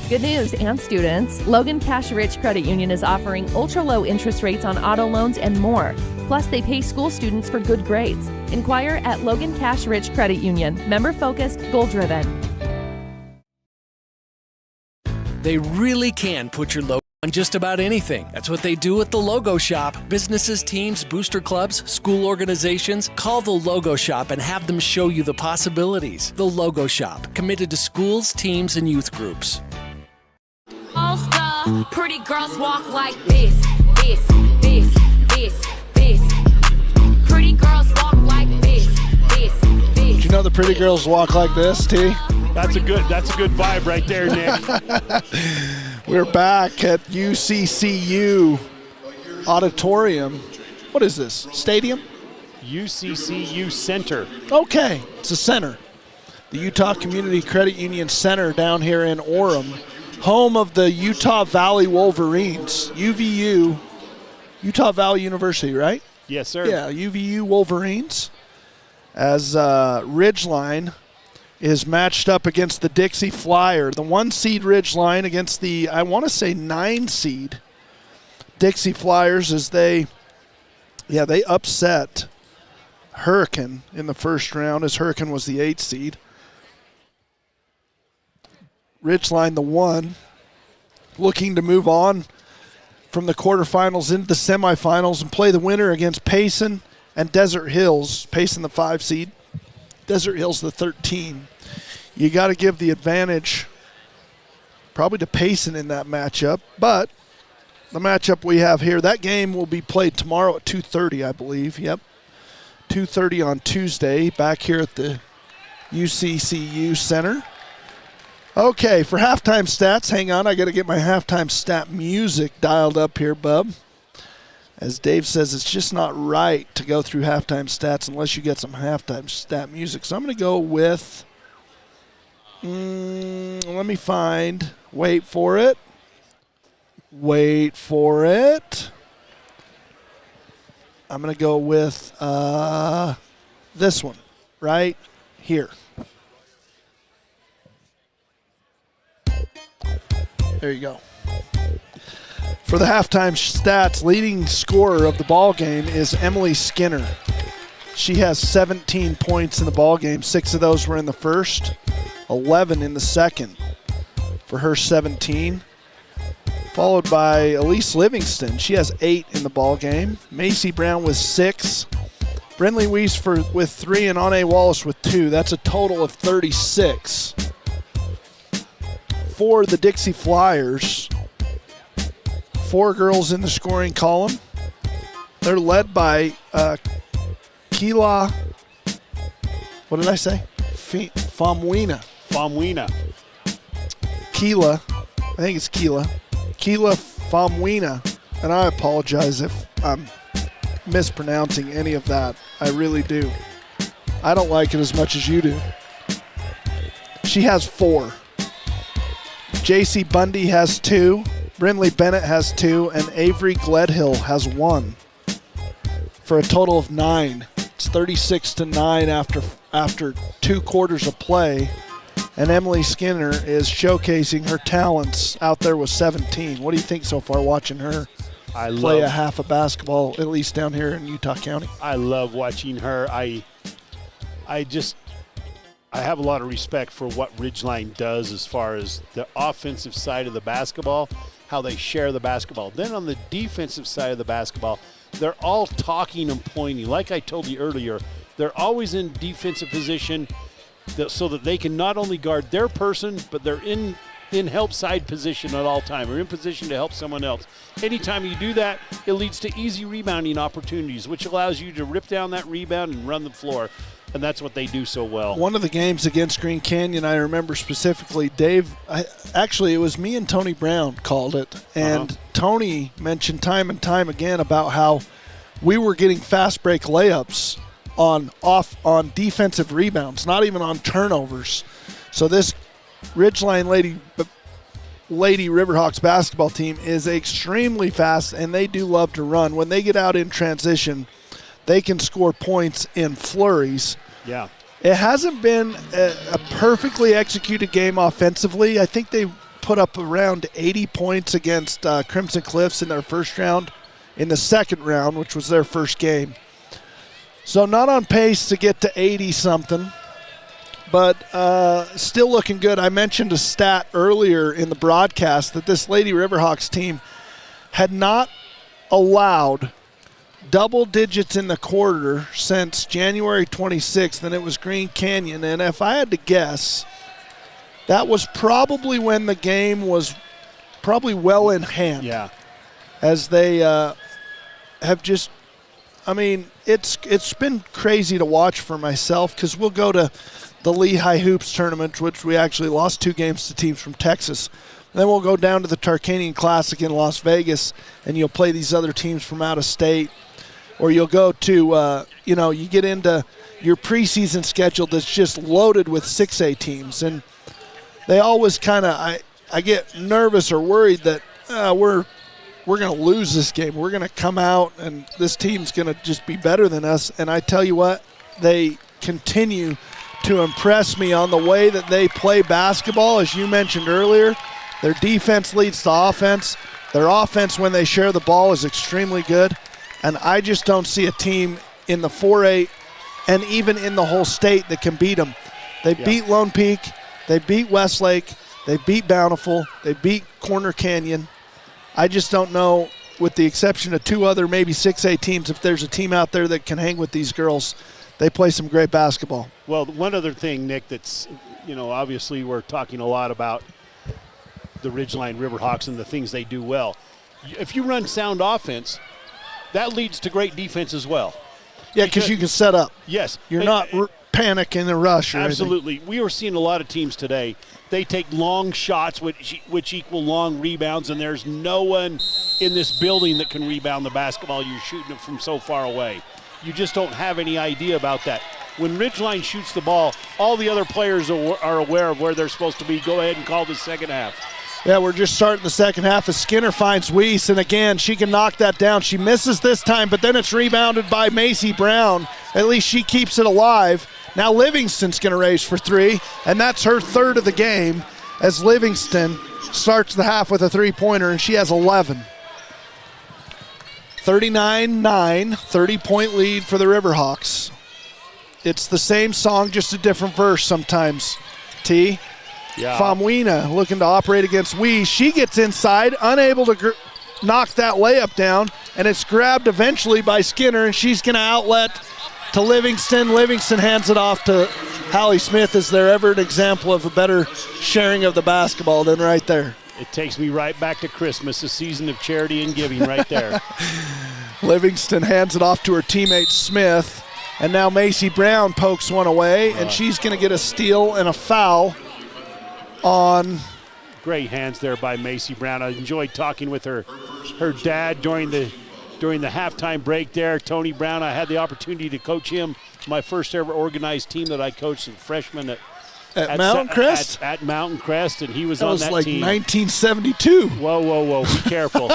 Good news, and students, Logan Cash Rich Credit Union is offering ultra-low interest rates on auto loans and more. Plus, they pay school students for good grades. Inquire at Logan Cash Rich Credit Union. Member-focused, goal-driven. They really can put your logo on just about anything. That's what they do at the Logo Shop. Businesses, teams, booster clubs, school organizations, call the Logo Shop and have them show you the possibilities. The Logo Shop, committed to schools, teams, and youth groups. All the pretty girls walk like this, this, this. Pretty girls walk like this. Do you know the pretty girls walk like this, T? That's a good vibe right there, Nick. We're back at UCCU Auditorium. What is this? Stadium? UCCU Center. Okay, it's a center. The Utah Community Credit Union Center down here in Orem, home of the Utah Valley Wolverines. UVU, Utah Valley University, right? Yes, sir. Yeah, UVU Wolverines. As Ridgeline is matched up against the Dixie Flyer. The 1-seed Ridgeline against the, I want to say, 9-seed Dixie Flyers as they upset Hurricane in the first round, as Hurricane was the 8th seed. Ridgeline, the 1, looking to move on from the quarterfinals into the semifinals and play the winner against Payson and Desert Hills. Payson, the 5 seed. Desert Hills, the 13. You got to give the advantage probably to Payson in that matchup, but the matchup we have here, that game will be played tomorrow at 2:30, I believe. Yep, 2:30 on Tuesday, back here at the UCCU Center. Okay, for halftime stats, hang on, I got to get my halftime stat music dialed up here, bub. As Dave says, it's just not right to go through halftime stats unless you get some halftime stat music. So I'm going to go with, let me find, wait for it. I'm going to go with this one right here. There you go. For the halftime stats, leading scorer of the ball game is Emily Skinner. She has 17 points in the ball game. 6 of those were in the first, 11 in the second for her 17. Followed by Elise Livingston. She has 8 in the ball game. Macy Brown with 6. Brinley Weiss with 3 and Ane Wallace with 2. That's a total of 36. For the Dixie Flyers, 4 girls in the scoring column. They're led by Keela, what did I say? Famwina. Keela, I think it's Keela. Keela Famwina, and I apologize if I'm mispronouncing any of that. I really do. I don't like it as much as you do. She has 4. J.C. Bundy has 2. Brinley Bennett has 2, and Avery Gledhill has 1, for a total of 9. It's 36-9 after 2 quarters of play, and Emily Skinner is showcasing her talents out there with 17. What do you think so far watching her play a half of basketball, at least down here in Utah County? I love watching her. I have a lot of respect for what Ridgeline does as far as the offensive side of the basketball, how they share the basketball. Then on the defensive side of the basketball, they're all talking and pointing. Like I told you earlier, they're always in defensive position so that they can not only guard their person, but they're in help side position at all time, or in position to help someone else. Anytime you do that, it leads to easy rebounding opportunities, which allows you to rip down that rebound and run the floor. And that's what they do so well. One of the games against Green Canyon, I remember specifically, Dave, actually it was me and Tony Brown called it. And Tony mentioned time and time again about how we were getting fast break layups on defensive rebounds, not even on turnovers. So this Ridgeline Lady Riverhawks basketball team is extremely fast, and they do love to run. When they get out in transition, they can score points in flurries. Yeah. It hasn't been a perfectly executed game offensively. I think they put up around 80 points against Crimson Cliffs in their first round. In the second round, which was their first game. So not on pace to get to 80-something, but still looking good. I mentioned a stat earlier in the broadcast that this Lady Riverhawks team had not allowed double digits in the quarter since January 26th, and it was Green Canyon. And if I had to guess, that was probably when the game was probably well in hand. Yeah. As they have just, I mean, it's been crazy to watch for myself because we'll go to the Lehigh Hoops tournament, which we actually lost 2 games to teams from Texas. Then we'll go down to the Tarkanian Classic in Las Vegas, and you'll play these other teams from out of state. Or you'll go to, you get into your preseason schedule that's just loaded with 6A teams. And they always kind of, I get nervous or worried that we're going to lose this game. We're going to come out, and this team's going to just be better than us. And I tell you what, they continue to impress me on the way that they play basketball. As you mentioned earlier, their defense leads to offense. Their offense, when they share the ball, is extremely good. And I just don't see a team in the 4A and even in the whole state that can beat them. They beat Lone Peak. They beat Westlake. They beat Bountiful. They beat Corner Canyon. I just don't know, with the exception of 2 other maybe 6A teams, if there's a team out there that can hang with these girls. They play some great basketball. Well, one other thing, Nick, that's, obviously we're talking a lot about the Ridgeline Riverhawks and the things they do well. If you run sound offense, that leads to great defense as well. Yeah, because you can set up. Yes. You're not panicking and rush or absolutely. anything. We were seeing a lot of teams today. They take long shots, which equal long rebounds, and there's no one in this building that can rebound the basketball. You're shooting it from so far away. You just don't have any idea about that. When Ridgeline shoots the ball, all the other players are aware of where they're supposed to be. Go ahead and call the second half. Yeah, we're just starting the second half as Skinner finds Weiss, and again, she can knock that down. She misses this time, but then it's rebounded by Macy Brown. At least she keeps it alive. Now Livingston's going to raise for 3, and that's her 3rd of the game as Livingston starts the half with a 3-pointer, and she has 11. 39-9, 30-point lead for the Riverhawks. It's the same song, just a different verse sometimes, T. Yeah. Famuina looking to operate against Weiss. She gets inside, unable to knock that layup down, and it's grabbed eventually by Skinner, and she's going to outlet to Livingston. Livingston hands it off to Hallie Smith. Is there ever an example of a better sharing of the basketball than right there? It takes me right back to Christmas, a season of charity and giving right there. Livingston hands it off to her teammate Smith, and now Macy Brown pokes one away, and she's going to get a steal and a foul on. Great hands there by Macy Brown. I enjoyed talking with her dad during the halftime break there. Tony Brown, I had the opportunity to coach him, my first ever organized team that I coached as a freshman at Mountain Crest? At Mountain Crest, and he was on that team. That was like 1972. Whoa, be careful.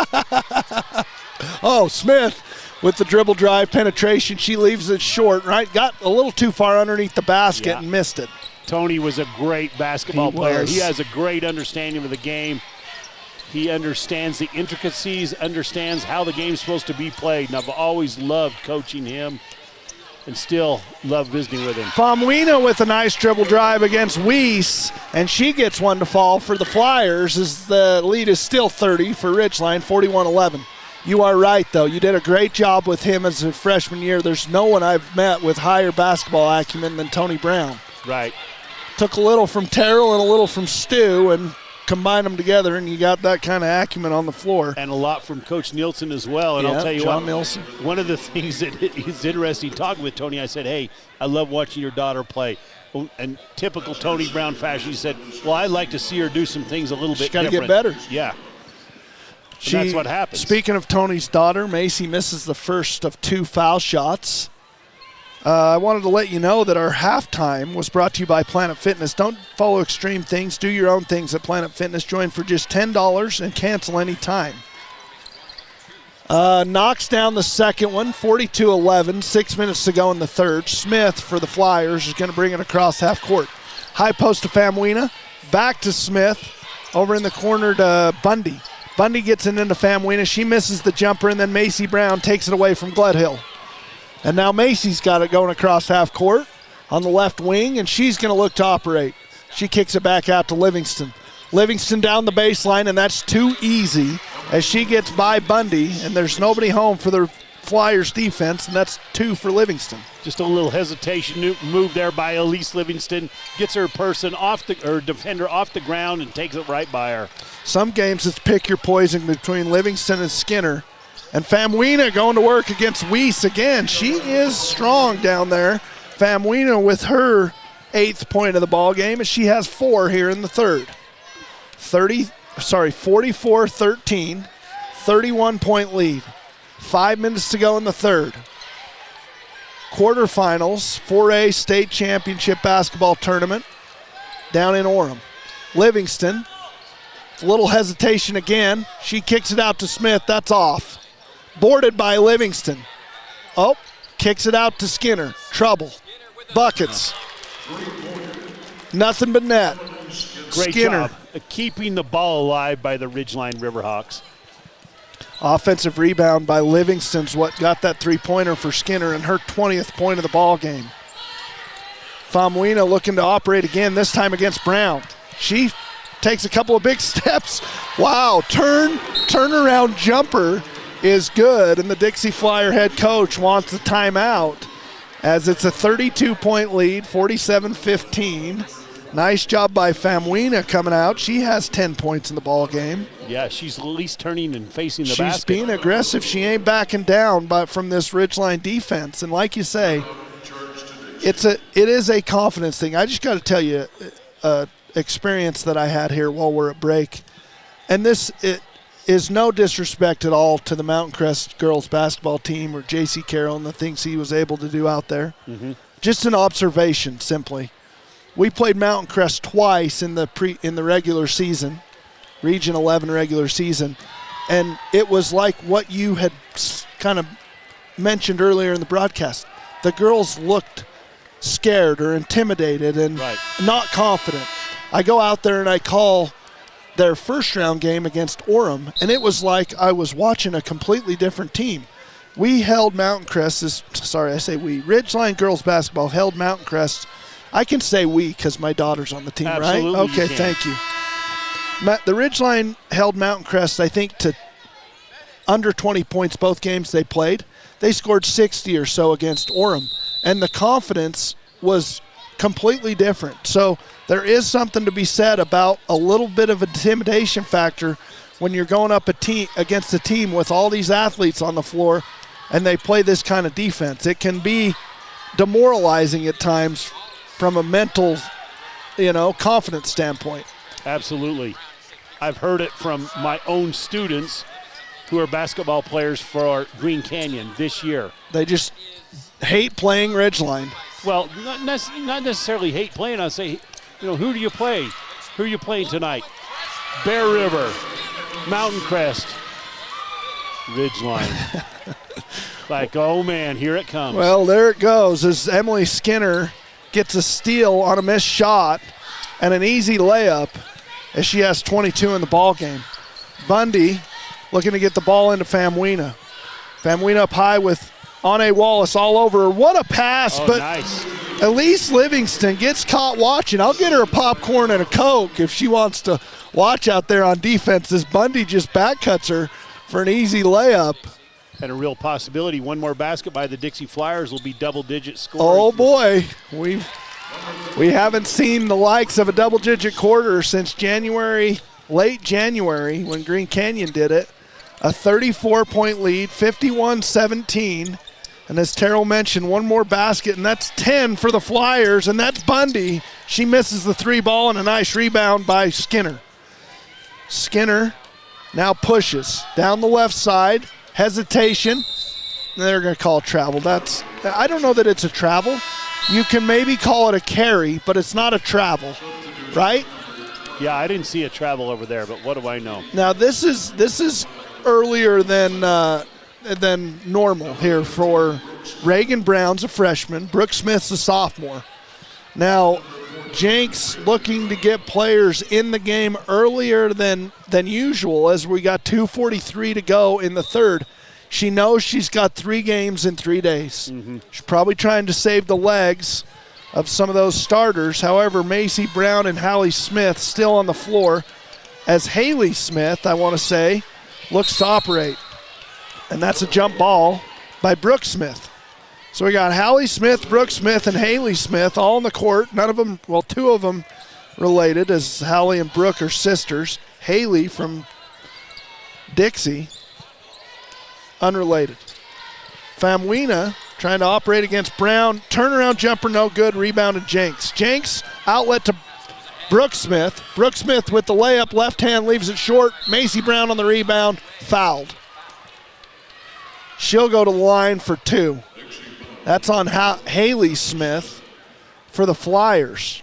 Oh, Smith with the dribble drive penetration. She leaves it short, right? Got a little too far underneath the basket and missed it. Tony was a great basketball player. He has a great understanding of the game. He understands the intricacies, understands how the game's supposed to be played, and I've always loved coaching him and still love visiting with him. Famuina with a nice dribble drive against Weiss, and she gets one to fall for the Flyers as the lead is still 30 for Ridgeline, 41-11. You are right, though. You did a great job with him as a freshman year. There's no one I've met with higher basketball acumen than Tony Brown. Right. Took a little from Terrell and a little from Stu and combined them together, and you got that kind of acumen on the floor. And a lot from Coach Nielsen as well. And I'll tell you John what, Nielsen. One of the things that is interesting talking with Tony, I said, hey, I love watching your daughter play. And typical Tony Brown fashion, he said, well, I'd like to see her do some things a little bit different. She's got to get better. Yeah. That's what happens. Speaking of Tony's daughter, Macy misses the first of 2 foul shots. I wanted to let you know that our halftime was brought to you by Planet Fitness. Don't follow extreme things. Do your own things at Planet Fitness. Join for just $10 and cancel any time. Knocks down the second one, 42-11, 6 minutes to go in the third. Smith for the Flyers is going to bring it across half court. High post to Famuina. Back to Smith. Over in the corner to Bundy. Bundy gets it into Famuina. She misses the jumper, and then Macy Brown takes it away from Gledhill. And now Macy's got it going across half court on the left wing, and she's going to look to operate. She kicks it back out to Livingston. Livingston down the baseline, and that's too easy as she gets by Bundy, and there's nobody home for the Flyers defense, and that's 2 for Livingston. Just a little hesitation move there by Elise Livingston. Gets her person defender off the ground and takes it right by her. Some games it's pick your poison between Livingston and Skinner. And Famwina going to work against Weiss again. She is strong down there. Famwina with her 8th point of the ball game, and she has 4 here in the third. 44-13, 31-point lead. 5 minutes to go in the third. Quarterfinals, 4A state championship basketball tournament down in Orem. Livingston, a little hesitation again. She kicks it out to Smith. That's off. Boarded by Livingston. Oh, kicks it out to Skinner. Trouble. Buckets. Nothing but net. Great Skinner. job of keeping the ball alive by the Ridgeline Riverhawks. Offensive rebound by Livingston's what got that three-pointer for Skinner and her 20th point of the ball game. Famwina looking to operate again, this time against Brown. She takes a couple of big steps. Wow, turnaround jumper is good, and the Dixie Flyer head coach wants the timeout as it's a 32-point lead, 47-15. Nice job by Famwina coming out. She has 10 points in the ball game. Yeah, she's at least turning and facing the basket. She's being aggressive. She ain't backing down from this Ridgeline defense. And like you say, it is a confidence thing. I just got to tell you experience that I had here while we're at break. And it is no disrespect at all to the Mountain Crest girls basketball team or J.C. Carroll and the things he was able to do out there. Mm-hmm. Just an observation, simply. We played Mountain Crest twice in the regular season, Region 11 regular season, and it was like what you had kind of mentioned earlier in the broadcast. The girls looked scared or intimidated and not confident. I go out there and I call their first-round game against Orem, and it was like I was watching a completely different team. We held Mountain Crest, Ridgeline girls basketball held Mountain Crest. I can say we because my daughter's on the team, absolutely, right? Okay, thank you. The Ridgeline held Mountain Crest, I think, to under 20 points both games they played. They scored 60 or so against Orem, and the confidence was completely different. So there is something to be said about a little bit of intimidation factor when you're going up against a team with all these athletes on the floor and they play this kind of defense. It can be demoralizing at times from a mental, confidence standpoint. Absolutely. I've heard it from my own students who are basketball players for Green Canyon this year. They just hate playing Ridgeline. Well, not necessarily hate playing. I'll say, who do you play? Who are you playing tonight? Bear River, Mountain Crest, Ridgeline. Like, oh man, here it comes. Well, there it goes as Emily Skinner gets a steal on a missed shot and an easy layup as she has 22 in the ball game. Bundy looking to get the ball into Famwina. Famwina up high with Ane Wallace all over her. What a pass, but nice. Elise Livingston gets caught watching. I'll get her a popcorn and a Coke if she wants to watch out there on defense. This Bundy just back cuts her for an easy layup. And a real possibility. One more basket by the Dixie Flyers will be double-digit scoring. Oh, boy. We haven't seen the likes of a double-digit quarter since late January, when Green Canyon did it. A 34-point lead, 51-17. And as Terrell mentioned, one more basket, and that's 10 for the Flyers, and that's Bundy. She misses the three ball, and a nice rebound by Skinner. Skinner now pushes down the left side. Hesitation. They're going to call travel. I don't know that it's a travel. You can maybe call it a carry, but it's not a travel, right? Yeah, I didn't see a travel over there, but what do I know? Now this is earlier than normal here for Reagan Brown's a freshman. Brooke Smith's a sophomore. Now Jenks looking to get players in the game earlier than usual as we got 2:43 to go in the third. She knows she's got 3 games in 3 days. Mm-hmm. She's probably trying to save the legs of some of those starters. However, Macy Brown and Hallie Smith still on the floor as Haley Smith, I want to say, looks to operate. And that's a jump ball by Brooke Smith. So we got Hallie Smith, Brooke Smith, and Haley Smith all on the court. None of them, well, 2 of them related, as Hallie and Brooke are sisters. Haley from Dixie. unrelated. Famuina trying to operate against Brown. Turnaround jumper, no good. Rebounded Jenks. Jenks outlet to Brooke Smith. Brooke Smith with the layup. Left hand leaves it short. Macy Brown on the rebound. Fouled. She'll go to the line for 2. That's on Haley Smith for the Flyers.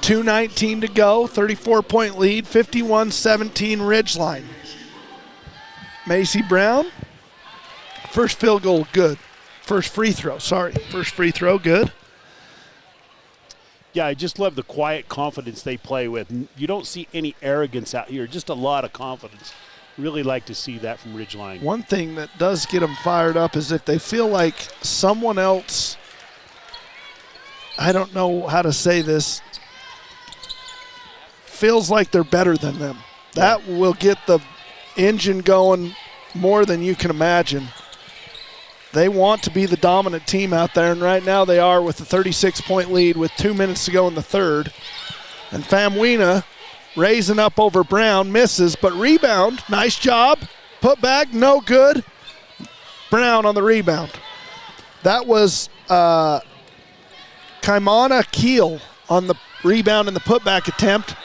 2:19 to go. 34-point lead. 51-17 Ridgeline. Macy Brown. First field goal, good. First free throw, good. Yeah, I just love the quiet confidence they play with. You don't see any arrogance out here, just a lot of confidence. Really like to see that from Ridgeline. One thing that does get them fired up is if they feel like someone else, I don't know how to say this, feels like they're better than them. That will get the engine going more than you can imagine. They want to be the dominant team out there, and right now they are with a 36-point lead with 2 minutes to go in the third. And Famuina raising up over Brown, misses, but rebound, nice job. Put back, no good. Brown on the rebound. That was Kaimana Keel on the rebound and the putback attempt.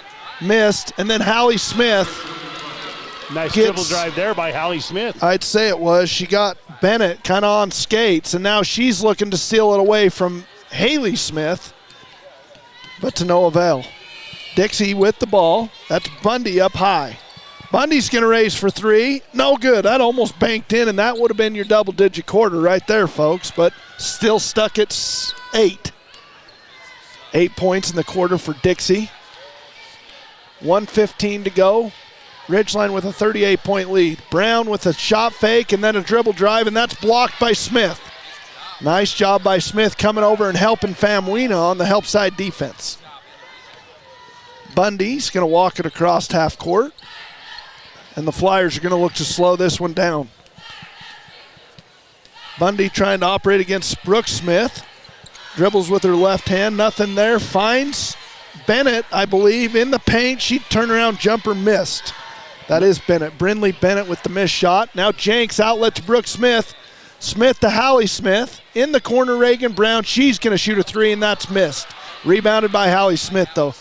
Missed, and then Hallie Smith. Nice dribble drive there by Hallie Smith. I'd say it was. She got Bennett kind of on skates, and now she's looking to steal it away from Haley Smith, but to no avail. Dixie with the ball. That's Bundy up high. Bundy's going to raise for 3. No good. That almost banked in, and that would have been your double-digit quarter right there, folks, but still stuck at 8. 8 points in the quarter for Dixie. 1:15 to go. Ridgeline with a 38-point lead. Brown with a shot fake and then a dribble drive, and that's blocked by Smith. Nice job by Smith coming over and helping Famuina on the help side defense. Bundy's going to walk it across half court, and the Flyers are going to look to slow this one down. Bundy trying to operate against Brooke Smith. Dribbles with her left hand, nothing there. Finds Bennett, I believe, in the paint. She turnaround jumper missed. That is Bennett. Brindley Bennett with the missed shot. Now Jenks outlet to Brooke Smith. Smith to Hallie Smith. In the corner, Reagan Brown. She's going to shoot a 3, and that's missed. Rebounded by Hallie Smith, though.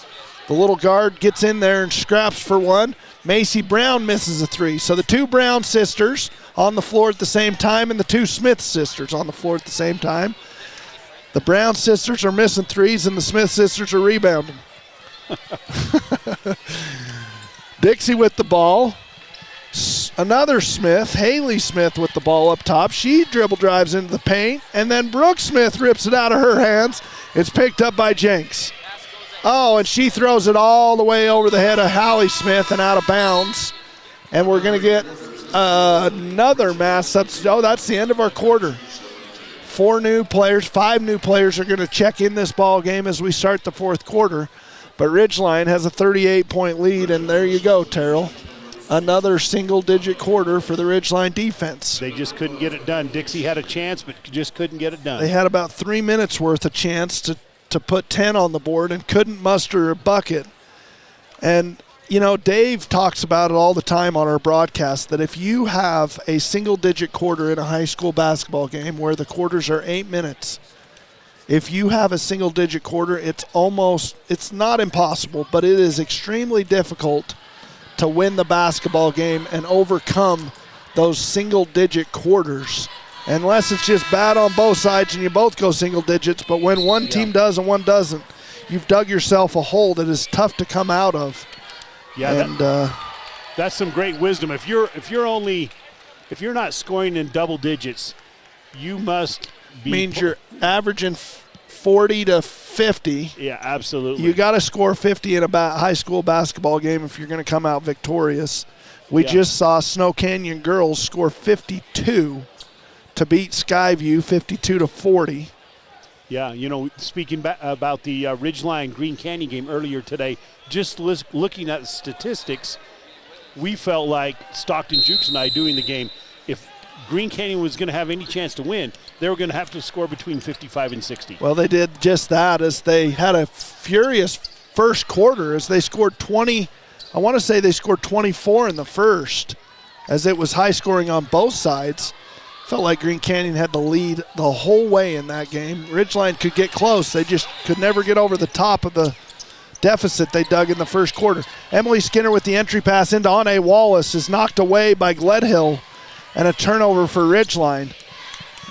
The little guard gets in there and scraps for 1. Macy Brown misses a 3. So the 2 Brown sisters on the floor at the same time and the 2 Smith sisters on the floor at the same time. The Brown sisters are missing 3s, and the Smith sisters are rebounding. Dixie with the ball. Another Smith, Haley Smith with the ball up top. She dribble drives into the paint, and then Brooke Smith rips it out of her hands. It's picked up by Jenks. Oh, and she throws it all the way over the head of Hallie Smith and out of bounds. And we're going to get another mass substitute. Oh, that's the end of our quarter. 5 new players are going to check in this ball game as we start the fourth quarter. But Ridgeline has a 38-point lead, and there you go, Terrell. Another single-digit quarter for the Ridgeline defense. They just couldn't get it done. Dixie had a chance, but just couldn't get it done. They had about 3 minutes worth of chance to put 10 on the board and couldn't muster a bucket. And, you know, Dave talks about it all the time on our broadcast that if you have a single-digit quarter in a high school basketball game where the quarters are 8 minutes, if you have a single-digit quarter, it's not impossible, but it is extremely difficult to win the basketball game and overcome those single-digit quarters, unless it's just bad on both sides and you both go single digits. But when one team does and one doesn't, you've dug yourself a hole that is tough to come out of. Yeah, and that's some great wisdom. If you're not scoring in double digits, you must be. Means you're averaging 40 to 50. Yeah, absolutely. You got to score 50 in a high school basketball game if you're going to come out victorious. We just saw Snow Canyon girls score 52 to beat Skyview 52 to 40. Yeah, you know, speaking about the Ridgeline Green Canyon game earlier today, just looking at the statistics, we felt like Stockton Jukes and I doing the game, if Green Canyon was going to have any chance to win, they were going to have to score between 55 and 60. Well, they did just that as they had a furious first quarter as they scored 20. I want to say they scored 24 in the first as it was high scoring on both sides. Felt like Green Canyon had the lead the whole way in that game. Ridgeline could get close. They just could never get over the top of the deficit they dug in the first quarter. Emily Skinner with the entry pass into Ane Wallace is knocked away by Gledhill, and a turnover for Ridgeline.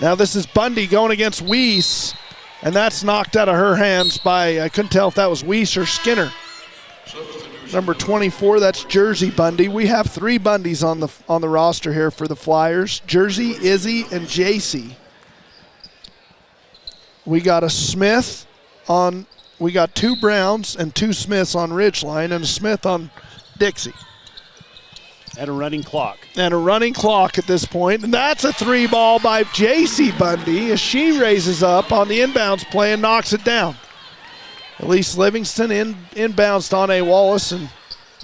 Now this is Bundy going against Weiss, and that's knocked out of her hands by, I couldn't tell if that was Weiss or Skinner. Number 24, that's Jersey Bundy. We have 3 Bundys on the roster here for the Flyers. Jersey, Izzy, and JC. We got a Smith on, we got 2 Browns and 2 Smiths on Ridgeline and a Smith on Dixie. And a running clock. And a running clock at this point. And that's a 3 ball by JC Bundy as she raises up on the inbounds play and knocks it down. Elise Livingston inbounds to Ane Wallace, and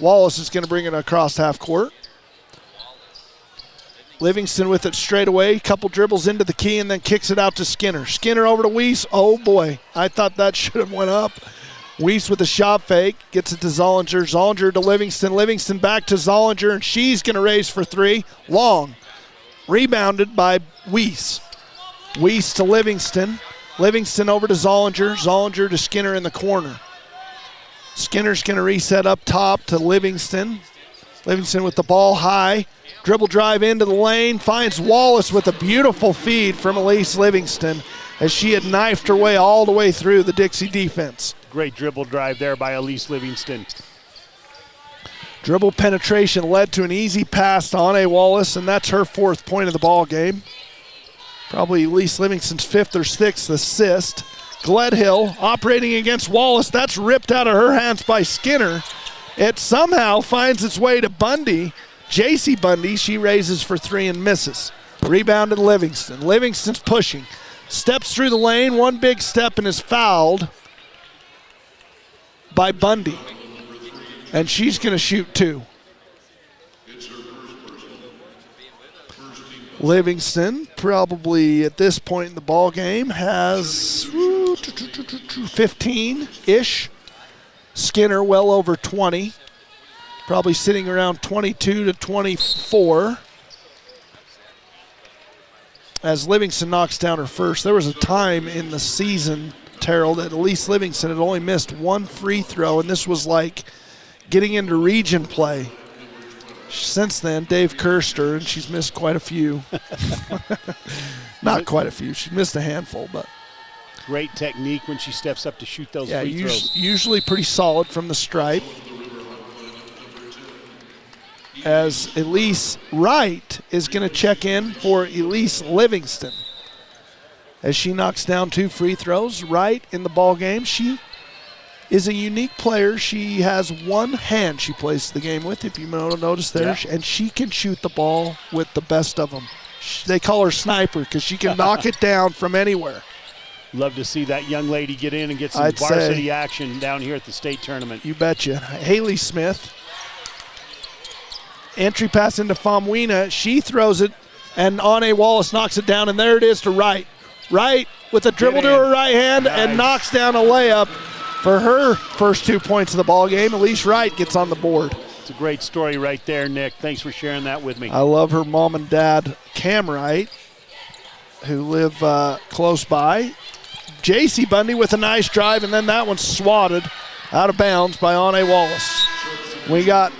Wallace is going to bring it across half court. Livingston with it straight away, couple dribbles into the key, and then kicks it out to Skinner. Skinner over to Weiss. Oh boy, I thought that should have went up. Weiss with a shot fake, gets it to Zollinger. Zollinger to Livingston. Livingston back to Zollinger, and she's going to raise for 3. Long. Rebounded by Weiss. Weiss to Livingston. Livingston over to Zollinger. Zollinger to Skinner in the corner. Skinner's going to reset up top to Livingston. Livingston with the ball high. Dribble drive into the lane. Finds Wallace with a beautiful feed from Elise Livingston as she had knifed her way all the way through the Dixie defense. Great dribble drive there by Elise Livingston. Dribble penetration led to an easy pass to Ane Wallace, and that's her 4th point of the ball game. Probably Elise Livingston's 5th or 6th assist. Gledhill operating against Wallace. That's ripped out of her hands by Skinner. It somehow finds its way to Bundy. JC Bundy, she raises for 3 and misses. Rebounded Livingston. Livingston's pushing. Steps through the lane, 1 big step and is fouled by Bundy. And she's going to shoot 2. Livingston, probably at this point in the ball game, has 15-ish. Skinner well over 20. Probably sitting around 22 to 24. As Livingston knocks down her first. There was a time in the season, Terrell, that Elise Livingston had only missed 1 free throw, and this was like getting into region play. Since then, Dave cursed her, and she's missed quite a few. Not quite a few. She missed a handful, but. Great technique when she steps up to shoot those free throws. Usually pretty solid from the stripe. As Elise Wright is going to check in for Elise Livingston. As she knocks down 2 free throws. Wright in the ball game. She is a unique player. She has 1 hand she plays the game with, if you notice there, and she can shoot the ball with the best of them. They call her Sniper because she can knock it down from anywhere. Love to see that young lady get in and get some varsity action down here at the state tournament. You betcha. Haley Smith. Entry pass into Famwina. She throws it, and Ane Wallace knocks it down, and there it is to Wright. Wright with a dribble to her right hand and knocks down a layup. For her first 2 points of the ball game, Elise Wright gets on the board. It's a great story right there, Nick. Thanks for sharing that with me. I love her mom and dad, Cam Wright, who live close by. JC Bundy with a nice drive, and then that one's swatted out of bounds by Ane Wallace. We got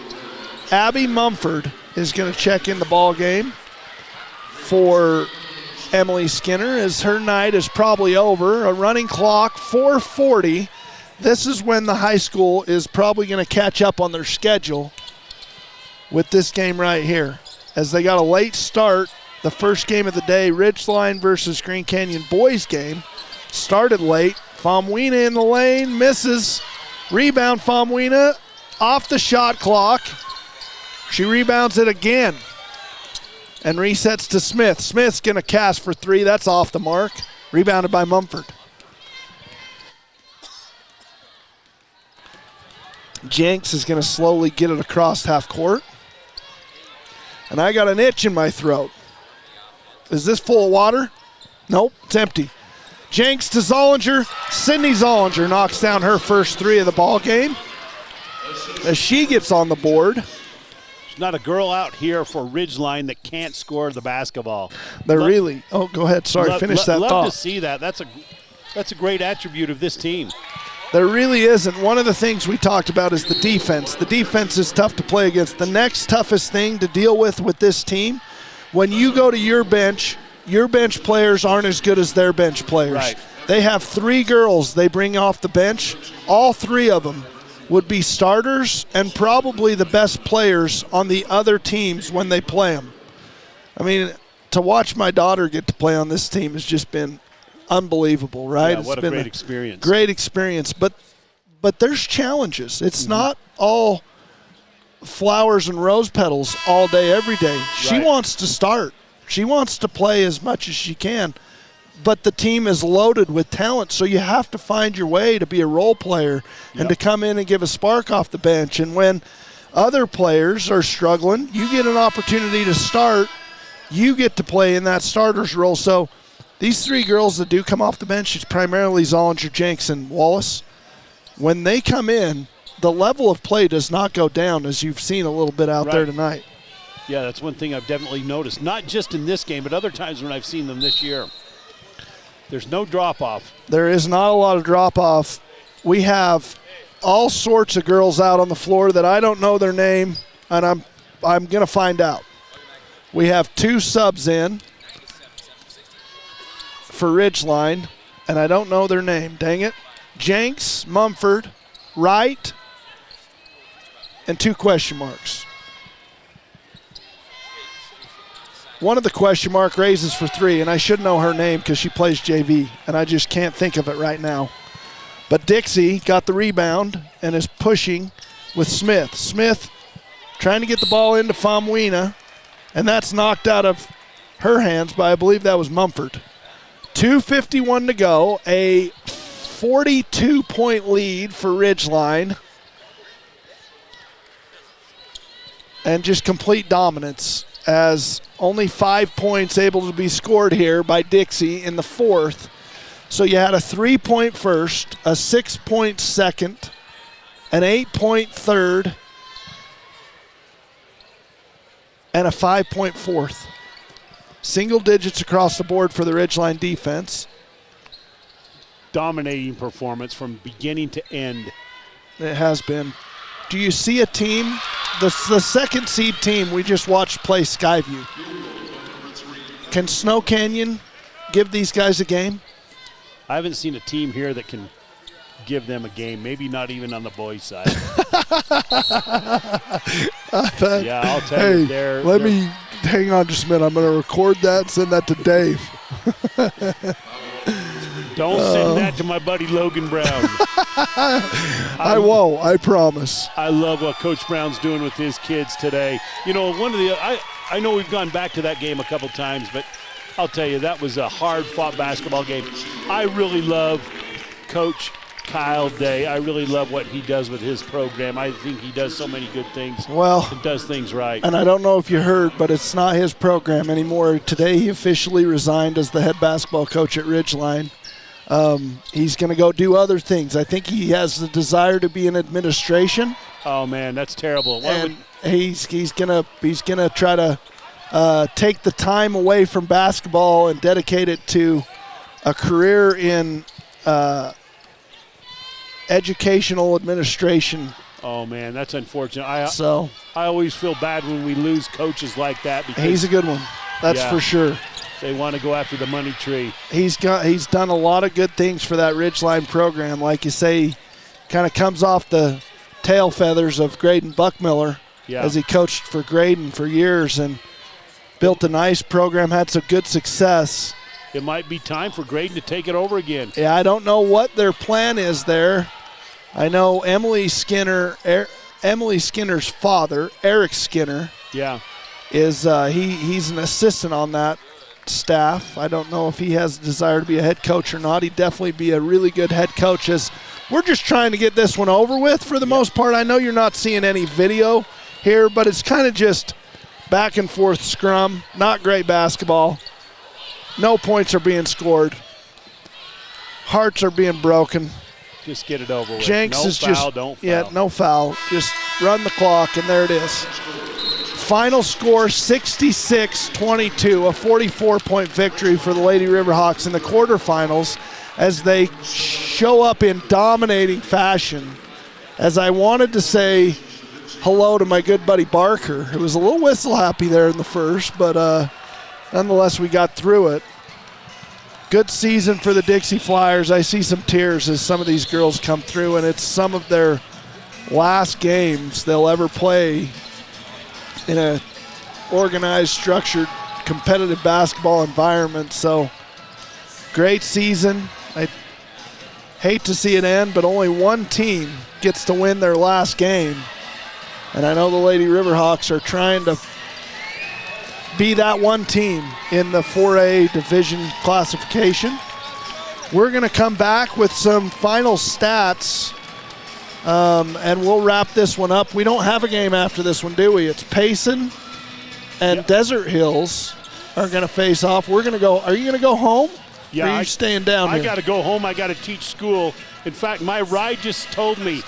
Abby Mumford is going to check in the ball game for Emily Skinner, as her night is probably over. A running clock, 4:40. This is when the high school is probably going to catch up on their schedule with this game right here. As they got a late start, the first game of the day, Ridgeline versus Green Canyon boys game, started late. Famwina in the lane, misses. Rebound Famwina off the shot clock. She rebounds it again and resets to Smith. Smith's going to cast for 3. That's off the mark. Rebounded by Mumford. Jenks is going to slowly get it across half court. And I got an itch in my throat. Is this full of water? Nope, it's empty. Jenks to Zollinger. Sydney Zollinger knocks down her first 3 of the ball game. As she gets on the board. There's not a girl out here for Ridgeline that can't score the basketball. They're really – oh, go ahead. Sorry, finish that thought. Love to see that. That's a great attribute of this team. There really isn't. One of the things we talked about is the defense. The defense is tough to play against. The next toughest thing to deal with this team, when you go to your bench players aren't as good as their bench players. Right. They have 3 girls they bring off the bench. All 3 of them would be starters and probably the best players on the other teams when they play them. I mean, to watch my daughter get to play on this team has just been unbelievable, right? Yeah, what a great experience. Great experience, but there's challenges. It's not all flowers and rose petals all day, every day. She wants to start. She wants to play as much as she can, but the team is loaded with talent, so you have to find your way to be a role player and to come in and give a spark off the bench. And when other players are struggling, you get an opportunity to start. You get to play in that starter's role. So these 3 girls that do come off the bench, it's primarily Zollinger, Jenks, and Wallace. When they come in, the level of play does not go down, as you've seen a little bit out there tonight. Yeah, that's one thing I've definitely noticed. Not just in this game, but other times when I've seen them this year. There's no drop-off. There is not a lot of drop-off. We have all sorts of girls out on the floor that I don't know their name, and I'm going to find out. We have 2 subs in for Ridgeline, and I don't know their name. Dang it. Jenks, Mumford, Wright, and 2 question marks. One of the question mark raises for 3, and I should know her name because she plays JV, and I just can't think of it right now. But Dixie got the rebound and is pushing with Smith. Smith trying to get the ball into Famwina, and that's knocked out of her hands by, I believe that was Mumford. 2:51 to go, a 42-point lead for Ridgeline, and just complete dominance as only 5 points able to be scored here by Dixie in the 4th. So you had a 3-point first, a 6-point second, an 8-point third, and a 5-point 4th. Single digits across the board for the Ridgeline defense. Dominating performance from beginning to end. It has been. Do you see a team, the second seed team we just watched play Skyview? Can Snow Canyon give these guys a game? I haven't seen a team here that can give them a game, maybe not even on the boys' side. Yeah, I'll tell you. Let me hang on just a minute. I'm going to record that and send that to Dave. Don't send that to my buddy Logan Brown. I won't, I promise. I love what Coach Brown's doing with his kids today. You know, I know we've gone back to that game a couple times, but I'll tell you, that was a hard-fought basketball game. I really love Coach Kyle Day. I really love what he does with his program. I think he does so many good things. Well, and does things right. And I don't know if you heard, but it's not his program anymore. Today he officially resigned as the head basketball coach at Ridgeline. He's going to go do other things. I think he has the desire to be in administration. Oh man, that's terrible. And he's gonna try to take the time away from basketball and dedicate it to a career in educational administration. Oh man, that's unfortunate. I always feel bad when we lose coaches like that because he's a good one. That's for sure. They want to go after the money tree. He's done a lot of good things for that Ridgeline program. Like you say, kind of comes off the tail feathers of Graydon Buckmiller as he coached for Graydon for years and built a nice program, had some good success. It might be time for Graydon to take it over again. Yeah, I don't know what their plan is there. I know Emily Skinner's father, Eric Skinner, is he's an assistant on that staff. I don't know if he has a desire to be a head coach or not. He'd definitely be a really good head coach, as we're just trying to get this one over with for the most part. I know you're not seeing any video here, but it's kind of just back and forth scrum. Not great basketball. No points are being scored. Hearts are being broken. Just get it over with. Jenks no is foul, just don't foul. Yeah, no foul. Just run the clock, and there it is. Final score 66-22, a 44-point victory for the Lady Riverhawks in the quarterfinals as they show up in dominating fashion. As I wanted to say hello to my good buddy Barker, who was a little whistle happy there in the first, but nonetheless we got through it. Good season for the Dixie Flyers. I see some tears as some of these girls come through, and it's some of their last games they'll ever play in a organized, structured, competitive basketball environment. So great season. I hate to see it end, but only one team gets to win their last game. And I know the Lady Riverhawks are trying to be that one team in the 4A division classification. We're going to come back with some final stats, and we'll wrap this one up. We don't have a game after this one, do we? It's Payson and Desert Hills are going to face off. We're going to go. Are you going to go home? Yeah, or are you staying down here? I got to go home. I got to teach school. In fact, my ride just told me,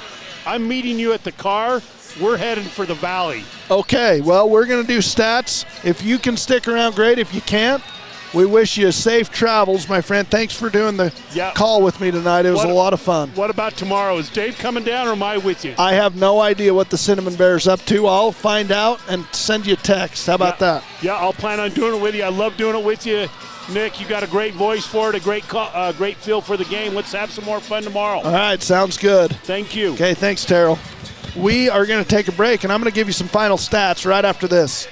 I'm meeting you at the car. We're heading for the Valley. Okay, well, we're going to do stats. If you can stick around, great. If you can't, we wish you safe travels, my friend. Thanks for doing the call with me tonight. It was a lot of fun. What about tomorrow? Is Dave coming down or am I with you? I have no idea what the Cinnamon Bear's up to. I'll find out and send you a text. How about that? Yeah, I'll plan on doing it with you. I love doing it with you. Nick, you got a great voice for it, a great feel for the game. Let's have some more fun tomorrow. All right, sounds good. Thank you. Okay, thanks, Terrell. We are going to take a break, and I'm going to give you some final stats right after this.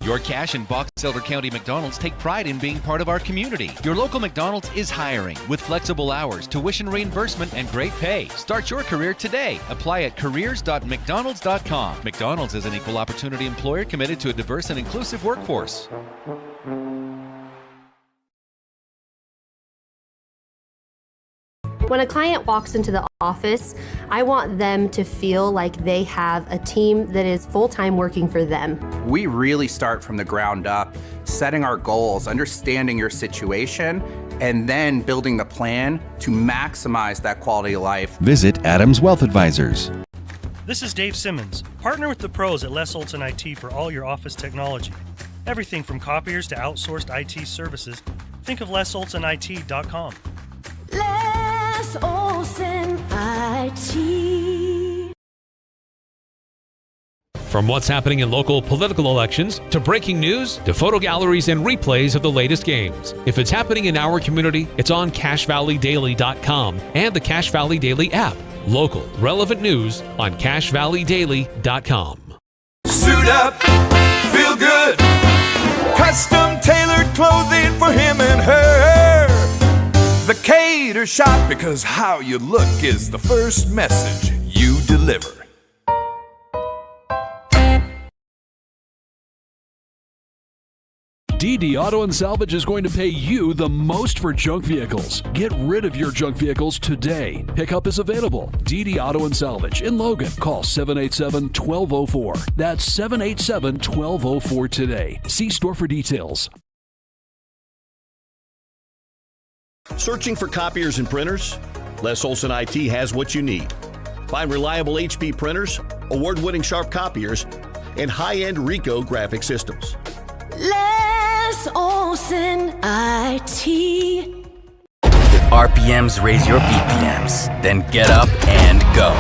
Your Cache and Box Elder County McDonald's take pride in being part of our community. Your local McDonald's is hiring with flexible hours, tuition reimbursement, and great pay. Start your career today. Apply at careers.mcdonalds.com. McDonald's is an equal opportunity employer committed to a diverse and inclusive workforce. When a client walks into the office, I want them to feel like they have a team that is full-time working for them. We really start from the ground up, setting our goals, understanding your situation, and then building the plan to maximize that quality of life. Visit Adams Wealth Advisors. This is Dave Simmons. Partner with the pros at Les Olson IT for all your office technology. Everything from copiers to outsourced IT services. Think of lesolsonit.com. Les Olson IT. From what's happening in local political elections, to breaking news, to photo galleries and replays of the latest games. If it's happening in our community, it's on CacheValleyDaily.com and the Cache Valley Daily app. Local, relevant news on CacheValleyDaily.com. Suit up, feel good. Custom tailored clothing for him and her. The Cater Shop, because how you look is the first message you deliver. DD Auto and Salvage is going to pay you the most for junk vehicles. Get rid of your junk vehicles today. Pickup is available. DD Auto and Salvage in Logan. Call 787-1204. That's 787-1204 today. See store for details. Searching for copiers and printers? Les Olson IT has what you need. Find reliable HP printers, award-winning Sharp copiers, and high-end Ricoh graphic systems. Les Olson IT. If RPMs raise your BPMs, then get up and go.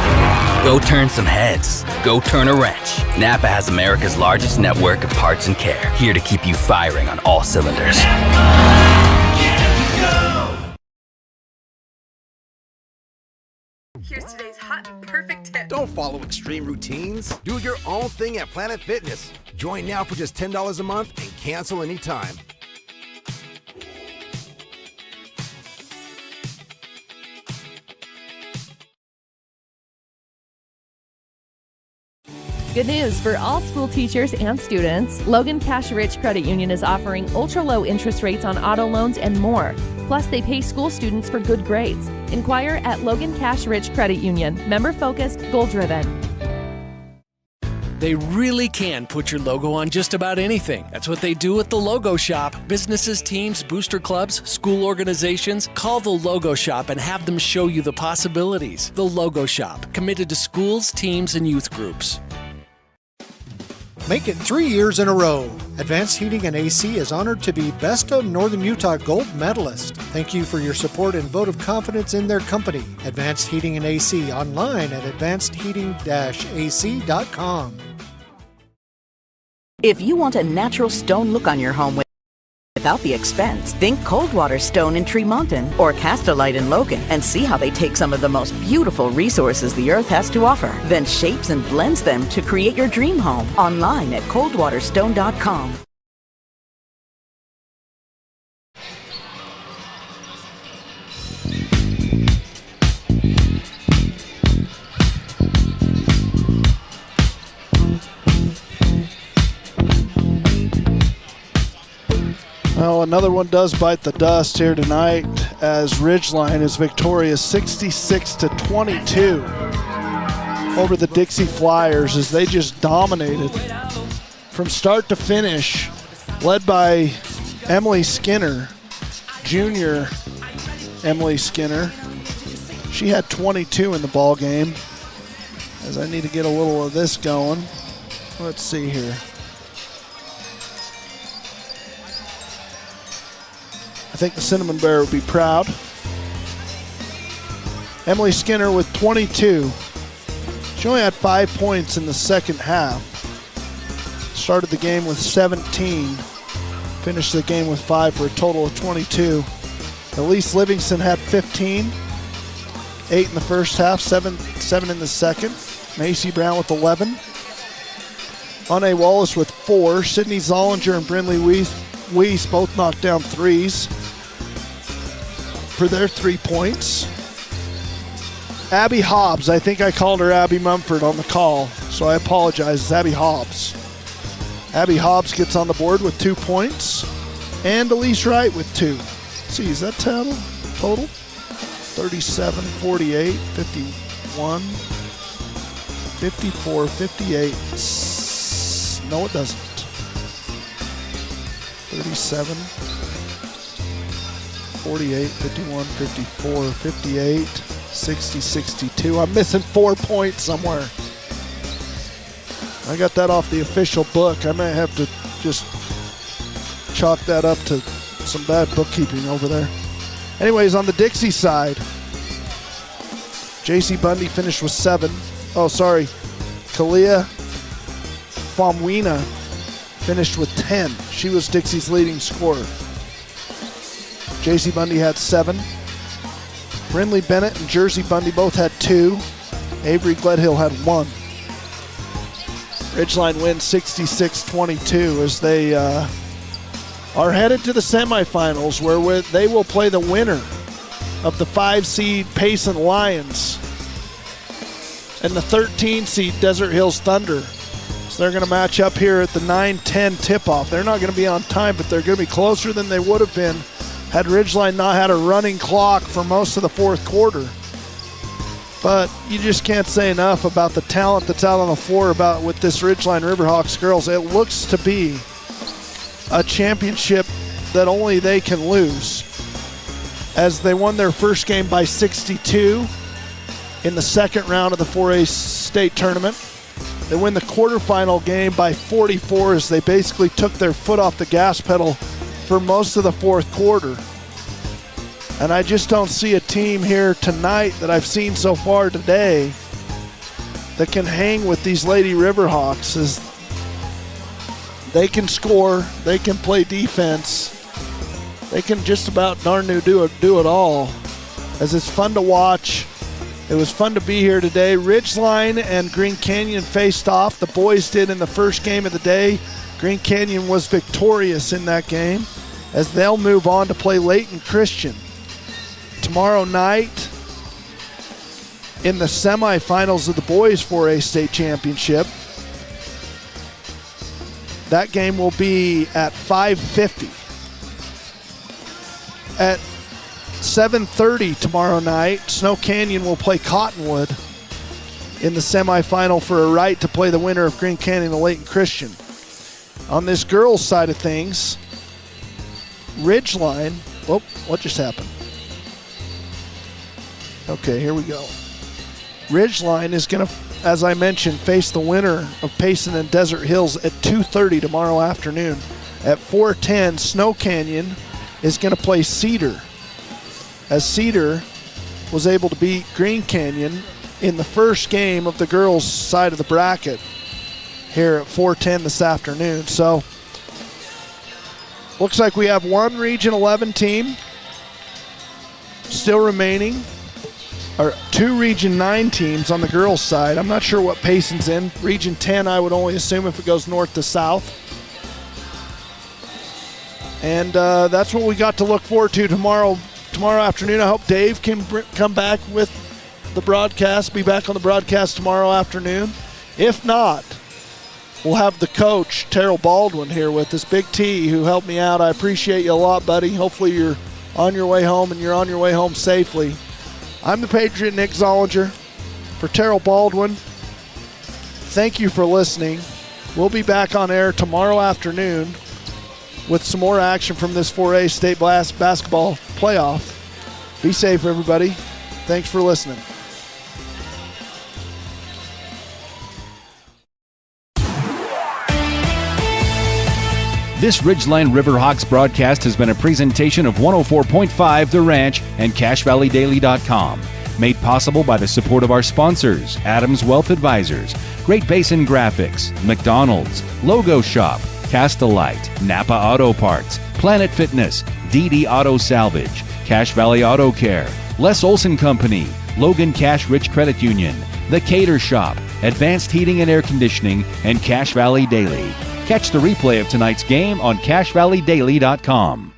Go turn some heads. Go turn a wrench. Napa has America's largest network of parts and care, here to keep you firing on all cylinders. Here's today's hot and perfect tip. Don't follow extreme routines. Do your own thing at Planet Fitness. Join now for just $10 a month and cancel anytime. Good news for all school teachers and students. Logan Cash Rich Credit Union is offering ultra-low interest rates on auto loans and more. Plus, they pay school students for good grades. Inquire at Logan Cash Rich Credit Union. Member-focused, goal-driven. They really can put your logo on just about anything. That's what they do at the Logo Shop. Businesses, teams, booster clubs, school organizations. Call the Logo Shop and have them show you the possibilities. The Logo Shop, committed to schools, teams, and youth groups. Make it 3 years in a row. Advanced Heating and AC is honored to be Best of Northern Utah Gold Medalist. Thank you for your support and vote of confidence in their company. Advanced Heating and AC, online at advancedheating-ac.com. If you want a natural stone look on your home without the expense, think Cold Water Stone in Tremonton or Castolite in Logan and see how they take some of the most beautiful resources the earth has to offer, then shapes and blends them to create your dream home. Online at coldwaterstone.com. Well, another one does bite the dust here tonight as Ridgeline is victorious 66-22 over the Dixie Flyers as they just dominated from start to finish, led by Emily Skinner, junior Emily Skinner. She had 22 in the ball game. As I need to get a little of this going. Let's see here. I think the Cinnamon Bear would be proud. Emily Skinner with 22. She only had 5 points in the second half. Started the game with 17. Finished the game with 5 for a total of 22. Elise Livingston had 15. 8 in the first half, 7 in the second. Macy Brown with 11. Ane Wallace with 4. Sydney Zollinger and Brinley Weiss both knocked down threes for their 3 points. Abby Hobbs, I think I called her Abby Mumford on the call, so I apologize. It's Abby Hobbs. Abby Hobbs gets on the board with 2 points, and Elise Wright with 2. Let's see, is that total? 37, 48, 51, 54, 58. No, it doesn't. 37, 48, 51, 54, 58, 60, 62. I'm missing 4 points somewhere. I got that off the official book. I may have to just chalk that up to some bad bookkeeping over there. Anyways, on the Dixie side, J.C. Bundy finished with 7. Oh, sorry. Kalia Famwina finished with 10. She was Dixie's leading scorer. J.C. Bundy had 7. Brinley Bennett and Jersey Bundy both had 2. Avery Gledhill had 1. Ridgeline wins 66-22 as they are headed to the semifinals where they will play the winner of the 5-seed Payson Lions and the 13-seed Desert Hills Thunder. So they're going to match up here at the 9-10 tip-off. They're not going to be on time, but they're going to be closer than they would have been had Ridgeline not had a running clock for most of the fourth quarter. But you just can't say enough about the talent that's out on the floor with this Ridgeline Riverhawks girls. It looks to be a championship that only they can lose, as they won their first game by 62 in the second round of the 4A state tournament. They win the quarterfinal game by 44 as they basically took their foot off the gas pedal for most of the fourth quarter. And I just don't see a team here tonight that I've seen so far today that can hang with these Lady Riverhawks. As they can score, they can play defense, they can just about darn near do it all. As it's fun to watch. It was fun to be here today. Ridgeline and Green Canyon faced off. The boys did in the first game of the day. Green Canyon was victorious in that game as they'll move on to play Layton Christian tomorrow night in the semifinals of the boys 4A state championship. That game will be at 5:50. At 7:30 tomorrow night, Snow Canyon will play Cottonwood in the semifinal for a right to play the winner of Green Canyon and Layton Christian. On this girls' side of things, Ridgeline, what just happened? Okay, here we go. Ridgeline is going to as I mentioned, face the winner of Payson and Desert Hills at 2:30 tomorrow afternoon. At 4:10, Snow Canyon is going to play Cedar, as Cedar was able to beat Green Canyon in the first game of the girls' side of the bracket here at 4:10 this afternoon. So looks like we have one Region 11 team still remaining, or two Region 9 teams on the girls' side. I'm not sure what Payson's in. Region 10, I would only assume, if it goes north to south. And that's what we got to look forward to tomorrow afternoon. I hope Dave can come back with the broadcast, be back on the broadcast tomorrow afternoon. If not, we'll have the coach, Terrell Baldwin, here with us. Big T, who helped me out. I appreciate you a lot, buddy. Hopefully you're on your way home, and you're on your way home safely. I'm the Patriot, Nick Zollinger. For Terrell Baldwin, thank you for listening. We'll be back on air tomorrow afternoon with some more action from this 4A State Basketball Playoff. Be safe, everybody. Thanks for listening. This Ridgeline Riverhawks broadcast has been a presentation of 104.5 The Ranch and CashValleyDaily.com. Made possible by the support of our sponsors, Adams Wealth Advisors, Great Basin Graphics, McDonald's, Logo Shop, Castelite, Napa Auto Parts, Planet Fitness, DD Auto Salvage, Cache Valley Auto Care, Les Olson Company, Logan Cash Rich Credit Union, The Cater Shop, Advanced Heating and Air Conditioning, and Cache Valley Daily. Catch the replay of tonight's game on CashValleyDaily.com.